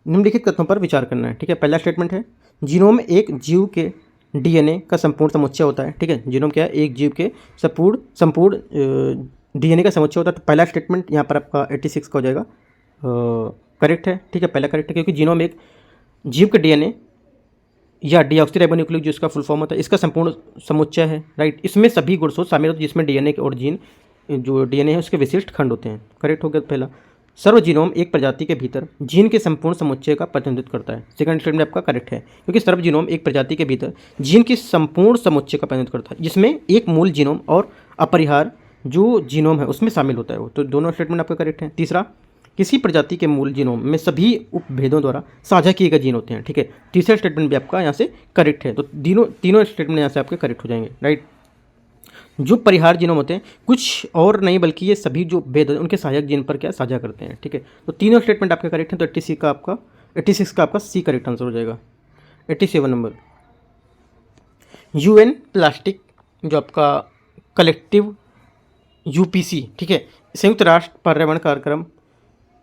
निम्नलिखित कथनों पर विचार करना है। ठीक है, पहला स्टेटमेंट है, जीनोम एक जीव के DNA का संपूर्ण समुच्चय होता है। ठीक है, जीनोम क्या है, एक जीव के संपूर्ण DNA का समुच्चय होता है, तो पहला स्टेटमेंट यहाँ पर आपका 86 का हो जाएगा, करेक्ट है। ठीक है, पहला करेक्ट है, क्योंकि जीनोम एक जीव के DNA या डीऑक्सीराइबोन्यूक्लिक जो इसका फुल फॉर्म होता है इसका संपूर्ण समुच्चय है। राइट, इसमें सभी गुणसूत्र शामिल होते हैं जिसमें DNA और जीन जो DNA है उसके विशिष्ट खंड होते हैं। करेक्ट हो गया पहला। सर्वजीनोम एक प्रजाति के भीतर जीन के संपूर्ण समुच्चय का प्रतिनिधित्व करता है, सेकंड स्टेटमेंट आपका करेक्ट है, क्योंकि सर्वजीनोम एक प्रजाति के भीतर जीन के संपूर्ण समुच्चय का प्रतिनिधित्व करता है, जिसमें एक मूल जीनोम और अपरिहार्य जो जीनोम है उसमें शामिल होता है वो, तो दोनों स्टेटमेंट आपका करेक्ट है। तीसरा, किसी प्रजाति के मूल जीनोम में सभी उपभेदों द्वारा साझा किए गए जीन होते हैं। ठीक है, तीसरा स्टेटमेंट भी आपका यहाँ से करेक्ट है, तो तीनों स्टेटमेंट यहाँ से आपके करेक्ट हो जाएंगे। राइट, जो परिहार जीनोम होते हैं कुछ और नहीं बल्कि ये सभी जो भेद हैं उनके सहायक जीन पर क्या साझा करते हैं। ठीक है, तो तीनों स्टेटमेंट आपके करेक्ट हैं, तो 86 का आपका सी करेक्ट आंसर हो जाएगा। 87 नंबर, UN प्लास्टिक जो आपका कलेक्टिव UPC, ठीक है, संयुक्त राष्ट्र पर्यावरण कार्यक्रम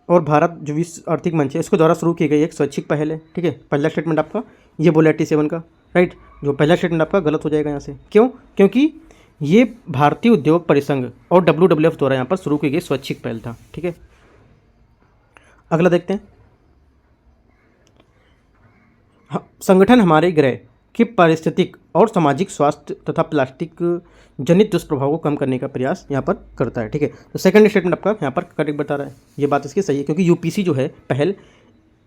और भारत जो विश्व आर्थिक मंच है इसके द्वारा शुरू की गई एक स्वैच्छिक पहल है। ठीक है, पहला स्टेटमेंट आपका ये बोला 87 का। राइट, जो पहला स्टेटमेंट आपका गलत हो जाएगा यहाँ से, क्यों, क्योंकि ये भारतीय उद्योग परिसंघ और WWF द्वारा यहाँ पर शुरू की गई स्वैच्छिक पहल था। ठीक है, अगला देखते हैं, संगठन हमारे ग्रह की पारिस्थितिक और सामाजिक स्वास्थ्य तथा प्लास्टिक जनित दुष्प्रभाव को कम करने का प्रयास यहाँ पर करता है। ठीक है, तो सेकंड स्टेटमेंट आपका यहाँ पर करेक्ट बता रहा है, ये बात इसकी सही है, क्योंकि यूपीसी जो है पहल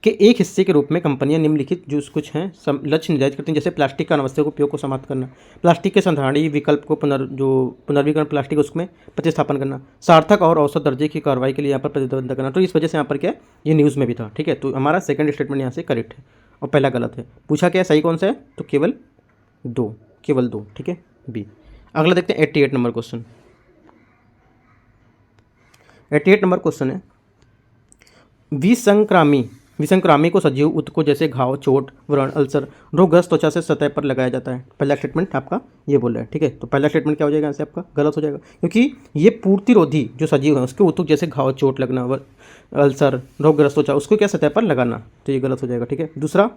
के एक हिस्से के रूप में कंपनियां निम्नलिखित जो कुछ हैं लक्ष्य निर्धारित करती हैं, जैसे प्लास्टिक का अनावश्यक उपयोग को समाप्त करना, प्लास्टिक के संधारणी विकल्प को पुनर्वीकरण प्लास्टिक उसमें प्रतिस्थापन करना, सार्थक और औसत दर्जे की कार्रवाई के लिए यहाँ पर प्रतिबद्ध करना। तो इस वजह से यहाँ पर क्या ये न्यूज़ में भी था। ठीक है, तो हमारा सेकंड स्टेटमेंट यहाँ से करेक्ट है और पहला गलत है। पूछा क्या है सही कौन सा है, तो केवल दो। ठीक है, बी। अगला देखते हैं 88 नंबर क्वेश्चन। 88 नंबर क्वेश्चन है, विसंक्रामी को सजीव ऊतकों जैसे घाव, चोट, व्रण, अल्सर, रोगग्रस्त त्वचा से सतह पर लगाया जाता है। पहला स्टेटमेंट आपका ये बोल रहा है। ठीक है, तो पहला स्टेटमेंट क्या हो जाएगा, यहाँ से आपका गलत हो जाएगा, क्योंकि ये पूर्तिरोधी जो सजीव है उसके ऊतक जैसे घाव, चोट लगना, अल्सर, रोगग्रस्त त्वचा, उसको क्या सतह पर लगाना, तो ये गलत हो जाएगा। ठीक है, दूसरा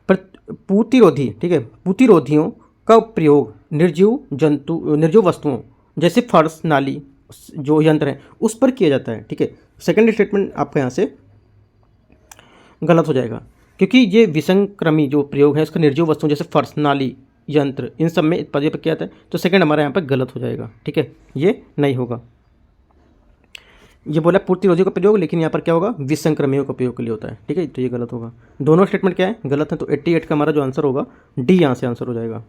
पूर्तिरोधी, ठीक है, पूर्तिरोधियों का प्रयोग निर्जीव वस्तुओं जैसे फर्श, नाली जो यंत्र हैं उस पर किया जाता है। ठीक है, सेकंड स्टेटमेंट आपका यहाँ से गलत हो जाएगा, क्योंकि ये विसंक्रमी जो प्रयोग है उसका निर्जीव वस्तुओं जैसे फर्श, नाली, यंत्र इन सब में पदों पर किया जाता है, तो सेकंड हमारा यहाँ पर गलत हो जाएगा। ठीक है, ये नहीं होगा। ये बोला पूर्तिरोधी का प्रयोग, लेकिन यहाँ पर क्या होगा, विसंक्रमियों का प्रयोग के लिए होता है। ठीक है, तो ये गलत होगा। दोनों स्टेटमेंट क्या है, गलत है। तो 88 का हमारा जो आंसर होगा डी यहाँ से आंसर हो जाएगा।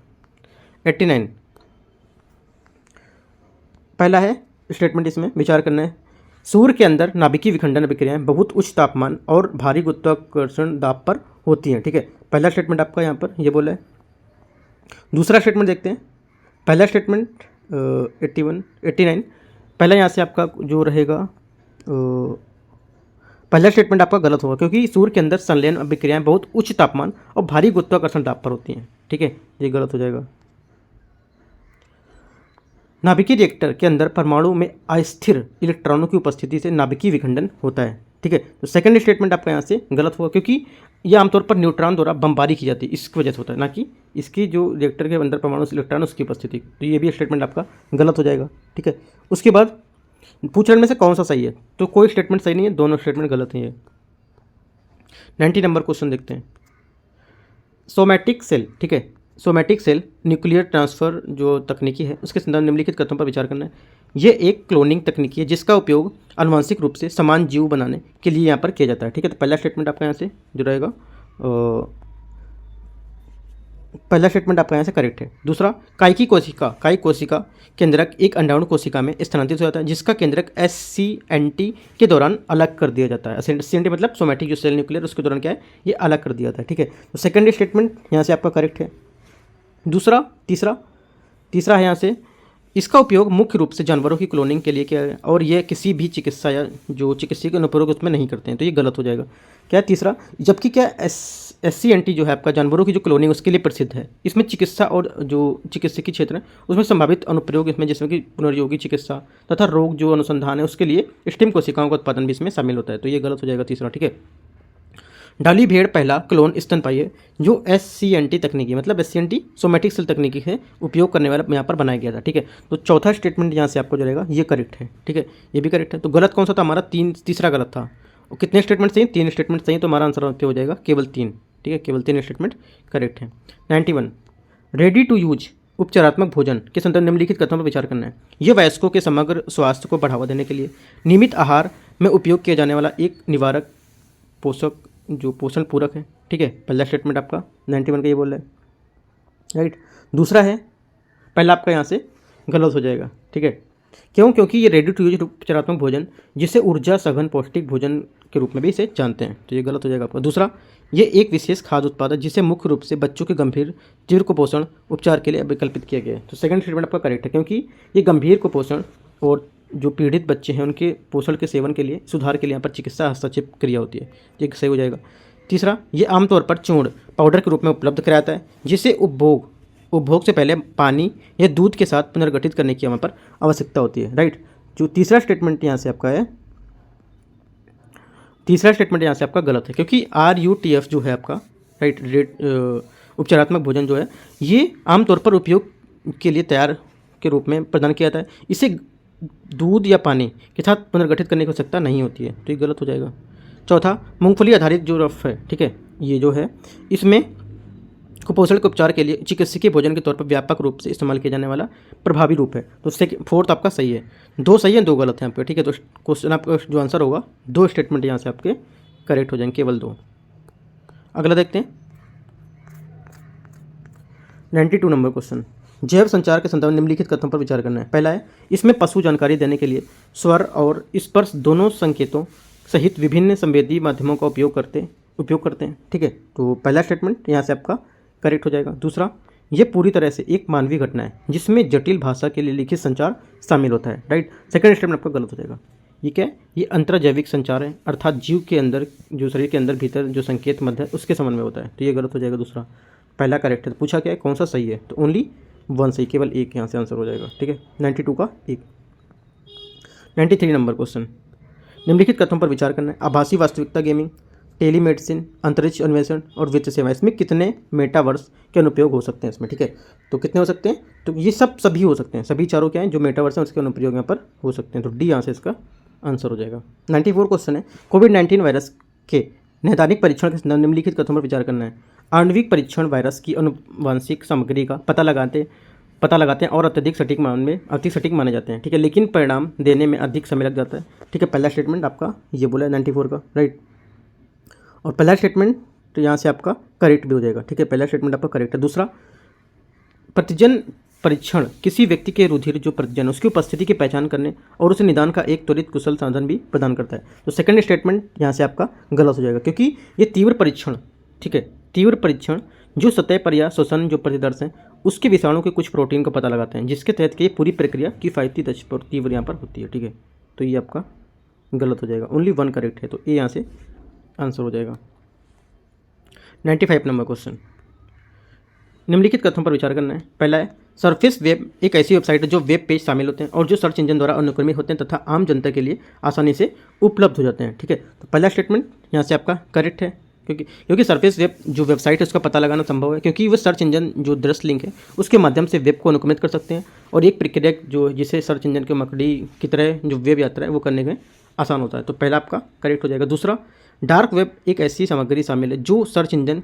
89 पहला है स्टेटमेंट, इसमें विचार करना है, सूर्य के अंदर नाभिकीय विखंडन अभिक्रियाएं बहुत उच्च तापमान और भारी गुरुत्वाकर्षण दाब पर होती हैं। ठीक है, पहला स्टेटमेंट आपका यहाँ पर ये बोला है। दूसरा स्टेटमेंट देखते हैं, पहला स्टेटमेंट 89 पहला यहाँ से आपका जो रहेगा पहला स्टेटमेंट आपका गलत होगा, क्योंकि सूर्य के अंदर संलयन अभिक्रियाएं बहुत उच्च तापमान और भारी गुरुत्वाकर्षण दाब पर होती हैं। ठीक है, ये गलत हो जाएगा। नाभिकीय रिएक्टर के अंदर परमाणु में अस्थिर इलेक्ट्रॉनों की उपस्थिति से नाभिकीय विखंडन होता है। ठीक है, तो सेकंड स्टेटमेंट आपका यहाँ से गलत होगा, क्योंकि यह आमतौर पर न्यूट्रॉन द्वारा बमबारी की जाती है, इसकी वजह से होता है, ना कि इसकी जो रिएक्टर के अंदर परमाणु इलेक्ट्रॉन उसकी उपस्थिति। तो ये भी स्टेटमेंट आपका गलत हो जाएगा। ठीक है, उसके बाद पूछने में से कौन सा सही है, तो कोई स्टेटमेंट सही नहीं है, दोनों स्टेटमेंट गलत हैं। 90 नंबर क्वेश्चन देखते हैं, सोमैटिक सेल। ठीक है, सोमैटिक सेल न्यूक्लियर ट्रांसफ़र जो तकनीकी है उसके संदर्भ निम्नलिखित कथनों पर विचार करना है। ये एक क्लोनिंग तकनीकी है जिसका उपयोग आनुवंशिक रूप से समान जीव बनाने के लिए यहाँ पर किया जाता है। ठीक है, तो पहला स्टेटमेंट आपका यहाँ से जो रहेगा पहला स्टेटमेंट आपका यहाँ से करेक्ट है। दूसरा, कायिकी कोशिका केंद्रक एक अंडाणु कोशिका में स्थानांतरित हो जाता है, जिसका केंद्रक SCNT के दौरान अलग कर दिया जाता है। SCNT मतलब सोमैटिक जो सेल न्यूक्लियर, उसके दौरान क्या है, ये अलग कर दिया जाता है। ठीक है, तो सेकंड स्टेटमेंट यहाँ से आपका करेक्ट है। दूसरा, तीसरा है यहाँ से, इसका उपयोग मुख्य रूप से जानवरों की क्लोनिंग के लिए किया है और ये किसी भी चिकित्सा या जो चिकित्सकीय अनुप्रयोग उसमें नहीं करते हैं, तो ये गलत हो जाएगा। क्या है तीसरा, जबकि क्या SCNT जो है आपका जानवरों की जो क्लोनिंग उसके लिए प्रसिद्ध है, इसमें चिकित्सा और जो चिकित्सकीय क्षेत्र है उसमें संभावित अनुप्रयोग इसमें जिसमें कि पुनर्योगी चिकित्सा तथा रोग जो अनुसंधान है उसके लिए स्टेम कोशिकाओं का उत्पादन भी इसमें शामिल होता है, तो ये गलत हो जाएगा तीसरा। ठीक है, ढाली भेड़ पहला क्लोन स्तनपायी है जो SCNT तकनीकी मतलब SCNT सोमैटिक सेल तकनीकी है उपयोग करने वाला यहाँ पर बनाया गया था। ठीक है, तो चौथा स्टेटमेंट यहाँ से आपको जो रहेगा ये करेक्ट है। ठीक है, ये भी करेक्ट है। तो गलत कौन सा था हमारा, तीसरा गलत था। और कितने स्टेटमेंट सही, 3 स्टेटमेंट सही, तो हमारा आंसर क्या हो जाएगा, केवल 3। ठीक है, केवल 3 स्टेटमेंट करेक्ट है। 91 रेडी टू यूज उपचारात्मक भोजन के संदर्भ निम्नलिखित कथनों पर विचार करना है। ये वयस्कों के समग्र स्वास्थ्य को बढ़ावा देने के लिए नियमित आहार में उपयोग किया जाने वाला एक निवारक पोषण पूरक है। ठीक है, पहला स्टेटमेंट आपका 91 का ये बोल रहा है, राइट। दूसरा है, पहला आपका यहाँ से गलत हो जाएगा। ठीक है, क्यों, क्योंकि ये रेडी टू यूज उपचारात्मक भोजन जिसे ऊर्जा सघन पौष्टिक भोजन के रूप में भी इसे जानते हैं, तो ये गलत हो जाएगा आपका। दूसरा, ये एक विशेष खाद्य उत्पाद है जिसे मुख्य रूप से बच्चों के गंभीर तीव्र कुपोषण उपचार के लिए विकल्पित किया गया है, तो सेकंड स्टेटमेंट आपका करेक्ट है, क्योंकि ये गंभीर कुपोषण और जो पीड़ित बच्चे हैं उनके पोषण के सेवन के लिए सुधार के लिए यहाँ पर चिकित्सा हस्तक्षेप क्रिया होती है, ये सही हो जाएगा। तीसरा, ये आमतौर पर चूर्ण पाउडर के रूप में उपलब्ध कराता है जिसे उपभोग से पहले पानी या दूध के साथ पुनर्गठित करने की यहाँ पर आवश्यकता होती है, राइट। जो तीसरा स्टेटमेंट यहाँ से आपका है, तीसरा स्टेटमेंट यहाँ से आपका गलत है, क्योंकि RUTF जो है आपका, राइट, उपचारात्मक भोजन जो है ये आमतौर पर उपयोग के लिए तैयार के रूप में प्रदान किया जाता है। इसे दूध या पानी के साथ पुनर्गठित करने की आवश्यकता नहीं होती है, तो ये गलत हो जाएगा। चौथा, मूंगफली आधारित जो रफ है, ठीक है, ये जो है इसमें कुपोषण के उपचार के लिए चिकित्सकीय भोजन के तौर पर व्यापक रूप से इस्तेमाल किया जाने वाला प्रभावी रूप है। तो फोर्थ आपका सही है, 2 सही है 2 गलत है यहाँ पे, ठीक है। तो क्वेश्चन आपका जो आंसर होगा 2 स्टेटमेंट यहाँ से आपके करेक्ट हो जाएंगे, केवल 2। अगला देखते हैं 92 नंबर क्वेश्चन। जैव संचार के संदर्भ में निम्नलिखित कथनों पर विचार करना है। पहला है, इसमें पशु जानकारी देने के लिए स्वर और स्पर्श दोनों संकेतों सहित विभिन्न संवेदी माध्यमों का उपयोग करते हैं, ठीक है। तो पहला स्टेटमेंट यहाँ से आपका करेक्ट हो जाएगा। दूसरा, ये पूरी तरह से एक मानवीय घटना है जिसमें जटिल भाषा के लिए लिखित संचार शामिल होता है, राइट। सेकंड स्टेटमेंट आपका गलत हो जाएगा। ये क्या है, ये अंतर्जैविक संचार है, अर्थात जीव के अंदर जो शरीर के अंदर भीतर जो संकेत मध्य है उसके संबंध में होता है, तो ये गलत हो जाएगा। दूसरा, पहला करेक्ट है। तो पूछा क्या है, कौन सा सही है, तो ओनली 1 सही, केवल 1 यहाँ से आंसर हो जाएगा, ठीक है। 92 का 1। 93 नंबर क्वेश्चन। निम्नलिखित कथनों पर विचार करना है। आभासी वास्तविकता, गेमिंग, टेलीमेडिसिन, अंतरिक्ष अन्वेषण और वित्त सेवा, इसमें कितने मेटावर्स के अनुप्रयोग हो सकते हैं इसमें, ठीक है। तो कितने हो सकते हैं, तो ये सभी हो सकते हैं, सभी चारों क्या हैं जो मेटावर्स हैं उसके अनुप्रयोग यहाँ पर हो सकते हैं, तो डी यहाँ से इसका आंसर हो जाएगा। 94 क्वेश्चन है। कोविड-19 वायरस के नैदानिक परीक्षण के संदर्भ निम्नलिखित कथनों पर विचार करना है। आणविक परीक्षण वायरस की आनुवंशिक सामग्री का पता लगाते हैं और अत्यधिक सटीक माने जाते हैं, ठीक है, लेकिन परिणाम देने में अधिक समय लग जाता है, ठीक है। पहला स्टेटमेंट आपका ये बोला है 94 का, राइट। और पहला स्टेटमेंट तो यहाँ से आपका करेक्ट भी हो जाएगा, ठीक है, पहला स्टेटमेंट आपका करेक्ट है। दूसरा, प्रतिजन परीक्षण किसी व्यक्ति के रुधिर जो प्रतिजन उसकी उपस्थिति की पहचान करने और उसे निदान का एक त्वरित कुशल साधन भी प्रदान करता है, तो सेकंड स्टेटमेंट यहाँ से आपका गलत हो जाएगा, क्योंकि ये तीव्र परीक्षण, ठीक है, तीव्र परीक्षण जो सतह पर या श्वसन जो प्रतिदर्श हैं उसके विषाणु के कुछ प्रोटीन का पता लगाते हैं, जिसके तहत कि ये पूरी प्रक्रिया किफायती दक्ष और तीव्र यहाँ पर होती है, ठीक है। तो ये आपका गलत हो जाएगा, ओनली 1 करेक्ट है, तो ए यहाँ से आंसर हो जाएगा। 95 नंबर क्वेश्चन। निम्नलिखित कथनों पर विचार करना है। पहला है, सरफेस वेब एक ऐसी वेबसाइट है जो वेब पेज शामिल होते हैं और जो सर्च इंजन द्वारा अनुक्रमित होते हैं तथा आम जनता के लिए आसानी से उपलब्ध हो जाते हैं, ठीक है। तो पहला स्टेटमेंट यहाँ से आपका करेक्ट है, क्योंकि सरफेस वेब जो वेबसाइट है उसका पता लगाना संभव है, क्योंकि वह सर्च इंजन जो दृश्य लिंक है उसके माध्यम से वेब को अनुक्रमित कर सकते हैं और एक प्रक्रिया जो जिसे सर्च इंजन के मकड़ी की तरह जो वेब यात्रा है वो करने में आसान होता है, तो पहला आपका करेक्ट हो जाएगा। दूसरा, डार्क वेब एक ऐसी सामग्री शामिल है जो सर्च इंजन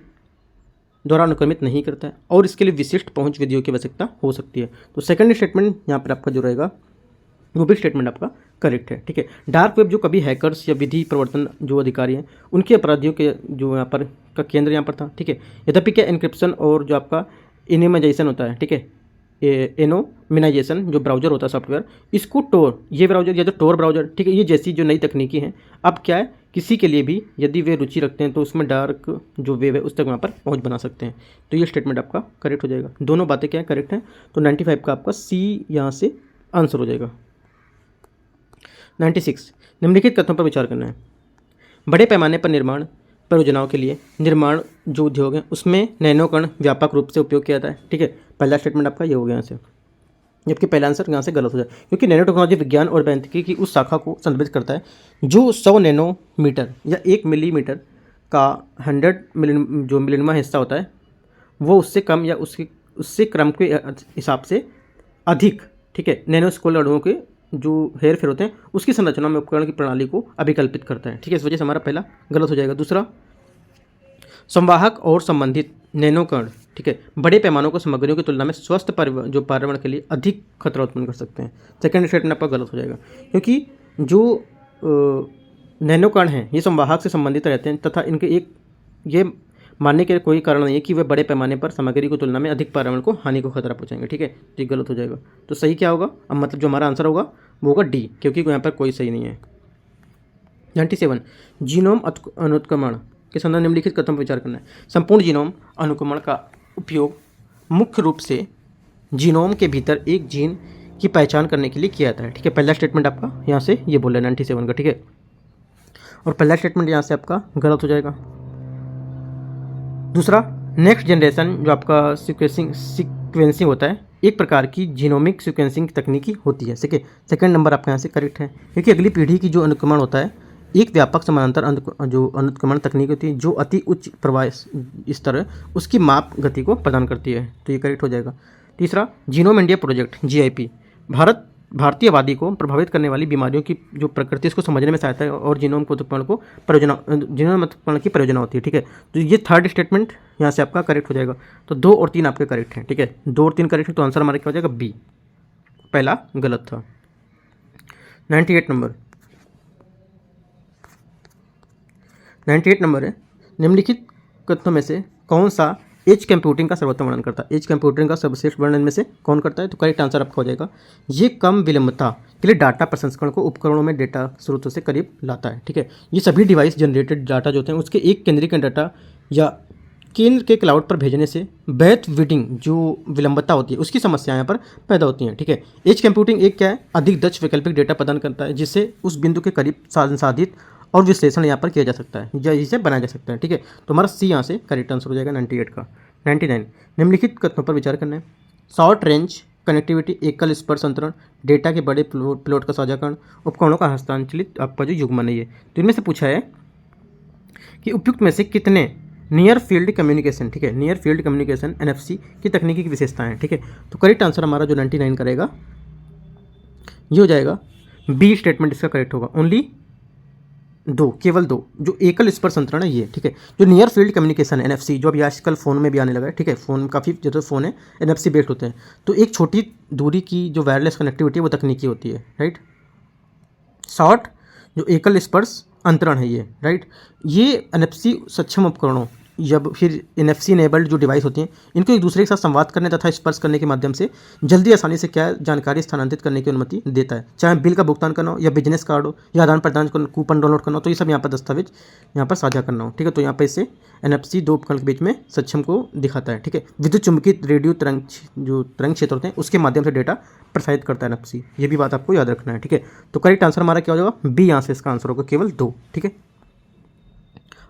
द्वारा अनुक्रमित नहीं करता है और इसके लिए विशिष्ट पहुंच विधियों की आवश्यकता हो सकती है, तो सेकंड स्टेटमेंट यहाँ पर आपका जो रहेगा वो भी स्टेटमेंट आपका करेक्ट है, ठीक है। डार्क वेब जो कभी हैकर्स या विधि प्रवर्तन जो अधिकारी हैं उनके अपराधियों के जो यहाँ पर का केंद्र यहाँ पर था, ठीक है। यद्यपि क्या एन्क्रिप्शन और जो आपका एनोमाइजेशन होता है, ठीक है, एनोमिनाइजेशन जो ब्राउजर होता है सॉफ्टवेयर, इसको ये ब्राउजर या जो टोर ब्राउजर, ठीक है, ये जैसी जो नई तकनीकी हैं अब क्या है किसी के लिए भी यदि वे रुचि रखते हैं तो उसमें डार्क जो वेब है उस तक वहाँ पर पहुँच बना सकते हैं, तो ये स्टेटमेंट आपका करेक्ट हो जाएगा। दोनों बातें क्या है करेक्ट हैं, तो 95 का आपका सी यहाँ से आंसर हो जाएगा। 96, निम्नलिखित कथनों पर विचार करना है। बड़े पैमाने पर निर्माण परियोजनाओं के लिए निर्माण जो उद्योग है उसमें नैनोकण व्यापक रूप से उपयोग किया जाता है, ठीक है। पहला स्टेटमेंट आपका ये हो गया यहाँ से, जबकि पहला आंसर यहाँ से गलत हो जाए, क्योंकि नैनो टेक्नोलॉजी विज्ञान और अभियांत्रिकी की उस शाखा को संदर्भित करता है जो 100 नैनोमीटर या 1 मिलीमीटर का 100 जो मिलियनवा हिस्सा होता है वो उससे कम या उससे क्रम के हिसाब से अधिक, ठीक है, नैनो स्केल अणुओं के जो हेर फेर होते हैं उसकी संरचना में उपकरण की प्रणाली को अभिकल्पित करता है, ठीक है। इस वजह से हमारा पहला गलत हो जाएगा। दूसरा, संवाहक और संबंधित नैनोकण, ठीक है, बड़े पैमानों को सामग्रियों की तुलना में स्वस्थ जो पर्यावरण के लिए अधिक खतरा उत्पन्न कर सकते हैं। सेकेंड स्टेटमेंट आपका गलत हो जाएगा, क्योंकि जो नैनोकण हैं ये संवाहक से संबंधित रहते हैं तथा इनके ये मानने के कोई कारण नहीं है कि वे बड़े पैमाने पर सामग्री की तुलना में अधिक पर्यावरण को हानि को खतरा पहुंचाएंगे, ठीक है, तो ये गलत हो जाएगा। तो सही क्या होगा, अब मतलब जो हमारा आंसर होगा वो होगा डी, क्योंकि यहाँ पर कोई सही नहीं है। 97, जीनोम अनुत्क्रमण के संदर्भ निम्नलिखित कथन पर विचार करना है। संपूर्ण जीनोम अनुक्रमण का उपयोग मुख्य रूप से जीनोम के भीतर एक जीन की पहचान करने के लिए किया जाता है, ठीक है। पहला स्टेटमेंट आपका यहाँ से ये बोला 97 का, ठीक है, और पहला स्टेटमेंट यहाँ से आपका गलत हो जाएगा। दूसरा, नेक्स्ट जनरेशन जो आपका सीक्वेंसिंग होता है एक प्रकार की जीनोमिक सीक्वेंसिंग तकनीकी होती है, ठीक है। सेकंड नंबर आपका यहाँ से करेक्ट है, क्योंकि अगली पीढ़ी की जो अनुक्रमण होता है एक व्यापक समानांतर जो अनुक्रमण तकनीक होती है जो अति उच्च प्रवाह स्तर है उसकी माप गति को प्रदान करती है, तो ये करेक्ट हो जाएगा। तीसरा, genome India project GIP Bharat भारतीय आबादी को प्रभावित करने वाली बीमारियों की जो प्रकृति इसको समझने में सहायता है और जीनोम उत्पन्न को जीनोम उत्पन्न की परियोजना होती है। ठीक है, तो ये थर्ड स्टेटमेंट यहाँ से आपका करेक्ट हो जाएगा। तो 2 और 3 आपके करेक्ट हैं। ठीक है, 2 और 3 करेक्ट है, तो आंसर हमारा क्या हो जाएगा? बी, पहला गलत था। 98 नंबर, 98 नंबर है, निम्नलिखित कथनों में से कौन सा एज कंप्यूटिंग का सर्वोत्तम वर्णन करता है? एज कंप्यूटिंग का सर्वश्रेष्ठ वर्णन में से कौन करता है? तो करेक्ट आंसर आपका हो जाएगा ये कम विलंबता के लिए डाटा प्रसंस्करण को उपकरणों में डेटा स्रोतों से करीब लाता है। ठीक है, ये सभी डिवाइस जनरेटेड डाटा जो होते हैं उसके एक केंद्रीय डाटा या केंद्र के क्लाउड पर भेजने से बैथ विडिंग जो विलंबता होती है उसकी समस्या यहाँ पर पैदा होती हैं। ठीक है, एज कंप्यूटिंग एक क्या है? अधिक दक्ष वैकल्पिक डेटा प्रदान करता है जिससे उस बिंदु के करीब संसाधित और विश्लेषण यहाँ पर किया जा सकता है या इसे बनाया जा सकता है। ठीक है, तो हमारा सी यहाँ से करेक्ट आंसर हो जाएगा 98 का। 99, निम्नलिखित कथनों पर विचार करना है। शॉर्ट रेंज कनेक्टिविटी, एकल स्पर्श अंतरण, डेटा के बड़े प्लॉट का साझाकरण, उपकरणों का हस्तांतरित आपका जो युग्मन है ये, तो इनमें से पूछा है कि उपयुक्त में से कितने नियर फील्ड कम्युनिकेशन, ठीक है, नियर फील्ड कम्युनिकेशन NFC की तकनीकी की विशेषताएं हैं। ठीक है, तो करेक्ट आंसर हमारा जो 99 करेगा ये हो जाएगा बी स्टेटमेंट, इसका करेक्ट होगा। ओनली 2, केवल 2 जो एकल स्पर्श अंतरण है ये। ठीक है, जो नियर फील्ड कम्युनिकेशन है NFC, जो अभी आजकल फ़ोन में भी आने लगा है। ठीक है, फ़ोन काफ़ी ज़्यादा फ़ोन है NFC बेस्ड होते हैं, तो एक छोटी दूरी की जो वायरलेस कनेक्टिविटी है वो तकनीकी होती है। राइट, शॉर्ट जो एकल स्पर्श अंतरण है ये, राइट, ये NFC सक्षम उपकरणों या फिर NFC इनेबल्ड जो डिवाइस होती हैं इनको एक दूसरे के साथ संवाद करने तथा स्पर्श करने के माध्यम से जल्दी आसानी से क्या जानकारी स्थानांतरित करने की अनुमति देता है। चाहे बिल का भुगतान करना हो या बिजनेस कार्ड हो या आदान प्रदान कूपन डाउनलोड करना हो, तो ये सब यहाँ पर दस्तावेज यहाँ पर साझा करना हो। ठीक है, तो यहाँ पर इससे NFC 2 उपकरण के बीच में सक्षम को दिखाता है। ठीक है, विद्युत चुंबकीय रेडियो तरंग जो तरंग क्षेत्र होते हैं उसके माध्यम से डेटा प्रसारित करता है NFC, ये भी बात आपको याद रखना है। ठीक है, तो करेक्ट आंसर हमारा क्या हो जाएगा? बी, यहाँ से इसका आंसर होगा केवल 2। ठीक है,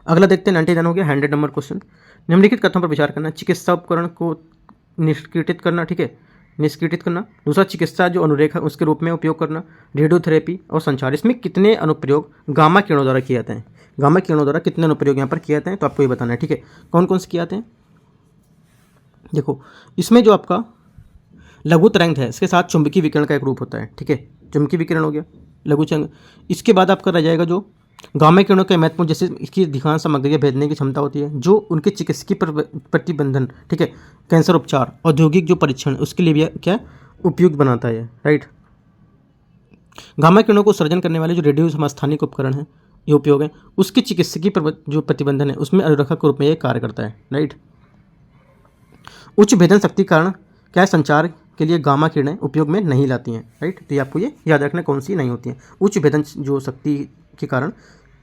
अगला देखते हैं 99 हो गया। 100 नंबर क्वेश्चन, निम्नलिखित कथनों पर विचार करना। चिकित्सा उपकरण को निष्क्रियित करना, ठीक है, निष्क्रियित करना। दूसरा, चिकित्सा जो अनुरेख है उसके रूप में उपयोग करना। रेडियोथेरेपी और संचार, इसमें कितने अनुप्रयोग गामा किरणों द्वारा किए जाते हैं? गामा किरणों द्वारा कितने अनुप्रयोग यहाँ पर किए जाते हैं, तो आपको ये बताना है। ठीक है, कौन कौन से किए जाते हैं? देखो, इसमें जो आपका लघु तरंग है इसके साथ चुंबकीय विकिरण का एक रूप होता है। ठीक है, चुंबकीय विकिरण हो गया, लघु तरंग। इसके बाद आपका रह जाएगा जो गामा किरणों के महत्वपूर्ण, जैसे इसकी अधिकांश सामग्री भेजने की क्षमता होती है, जो उनके चिकित्सकीय प्रतिबंधन, ठीक है, कैंसर उपचार, औद्योगिक जो परीक्षण उसके लिए भी क्या उपयुक्त बनाता है। राइट, गामा किरणों को सर्जन करने वाले जो रेडियो समस्थानिक उपकरण है ये उपयोग है, उसके चिकित्सकीय जो प्रतिबंधन है उसमें अनुरक्षक के रूप में ये कार्य करता है। राइट, उच्च भेदन शक्ति कारण क्या है? संचार के लिए गामा किरणें उपयोग में नहीं लाती हैं। राइट, तो ये आपको ये याद रखना कौन सी नहीं होती हैं। उच्च भेदन जो शक्ति के कारण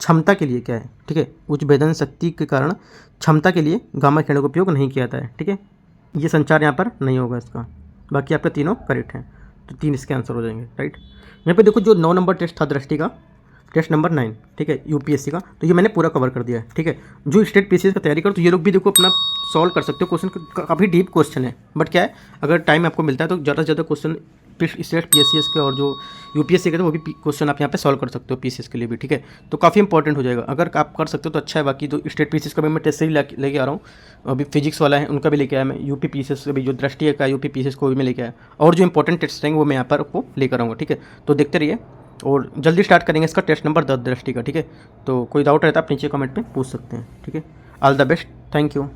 क्षमता के लिए क्या है? ठीक है, उच्च भेदन शक्ति के कारण क्षमता के लिए गामा किरणों का उपयोग नहीं किया जाता है। ठीक है, ये संचार यहाँ पर नहीं होगा इसका। बाकी आपके तीनों करेक्ट हैं, तो 3 इसके आंसर हो जाएंगे। राइट, यहाँ पे देखो जो 9 नंबर टेस्ट था दृष्टि का, टेस्ट नंबर 9, ठीक है, UPSC का, तो ये मैंने पूरा कवर कर दिया है। ठीक है, जो स्टेट PCS का तैयारी करो तो ये लोग भी देखो अपना सॉल्व कर सकते हो। क्वेश्चन काफ़ी डीप क्वेश्चन है, बट क्या है अगर टाइम आपको मिलता है तो ज़्यादा से ज़्यादा क्वेश्चन स्टेट PCS के और जो UPSC के, तो वो भी क्वेश्चन आप यहाँ पे सॉल्व कर सकते हो PCS के लिए भी। ठीक है, तो काफ़ी इंपॉर्टेंट हो जाएगा अगर आप कर सकते हो तो अच्छा है। बाकी तो स्टेट PCS का भी मैं टेस्ट से ही लेके आ रहा हूँ, अभी फिजिक्स वाला है उनका भी लेके आया मैं, UP PCS भी जो दृष्टि का UP PCS को भी मैं लेके आया, और जो इंपॉर्टेंट टेस्ट रहेंगे वो मैं यहाँ पर आपको लेकर आऊँगा। ठीक है, तो देखते रहिए और जल्दी स्टार्ट करेंगे इसका टेस्ट नंबर 10 दृष्टि का। ठीक है, तो कोई डाउट रहता है आप नीचे कमेंट में पूछ सकते हैं। ठीक है, all the best, thank you.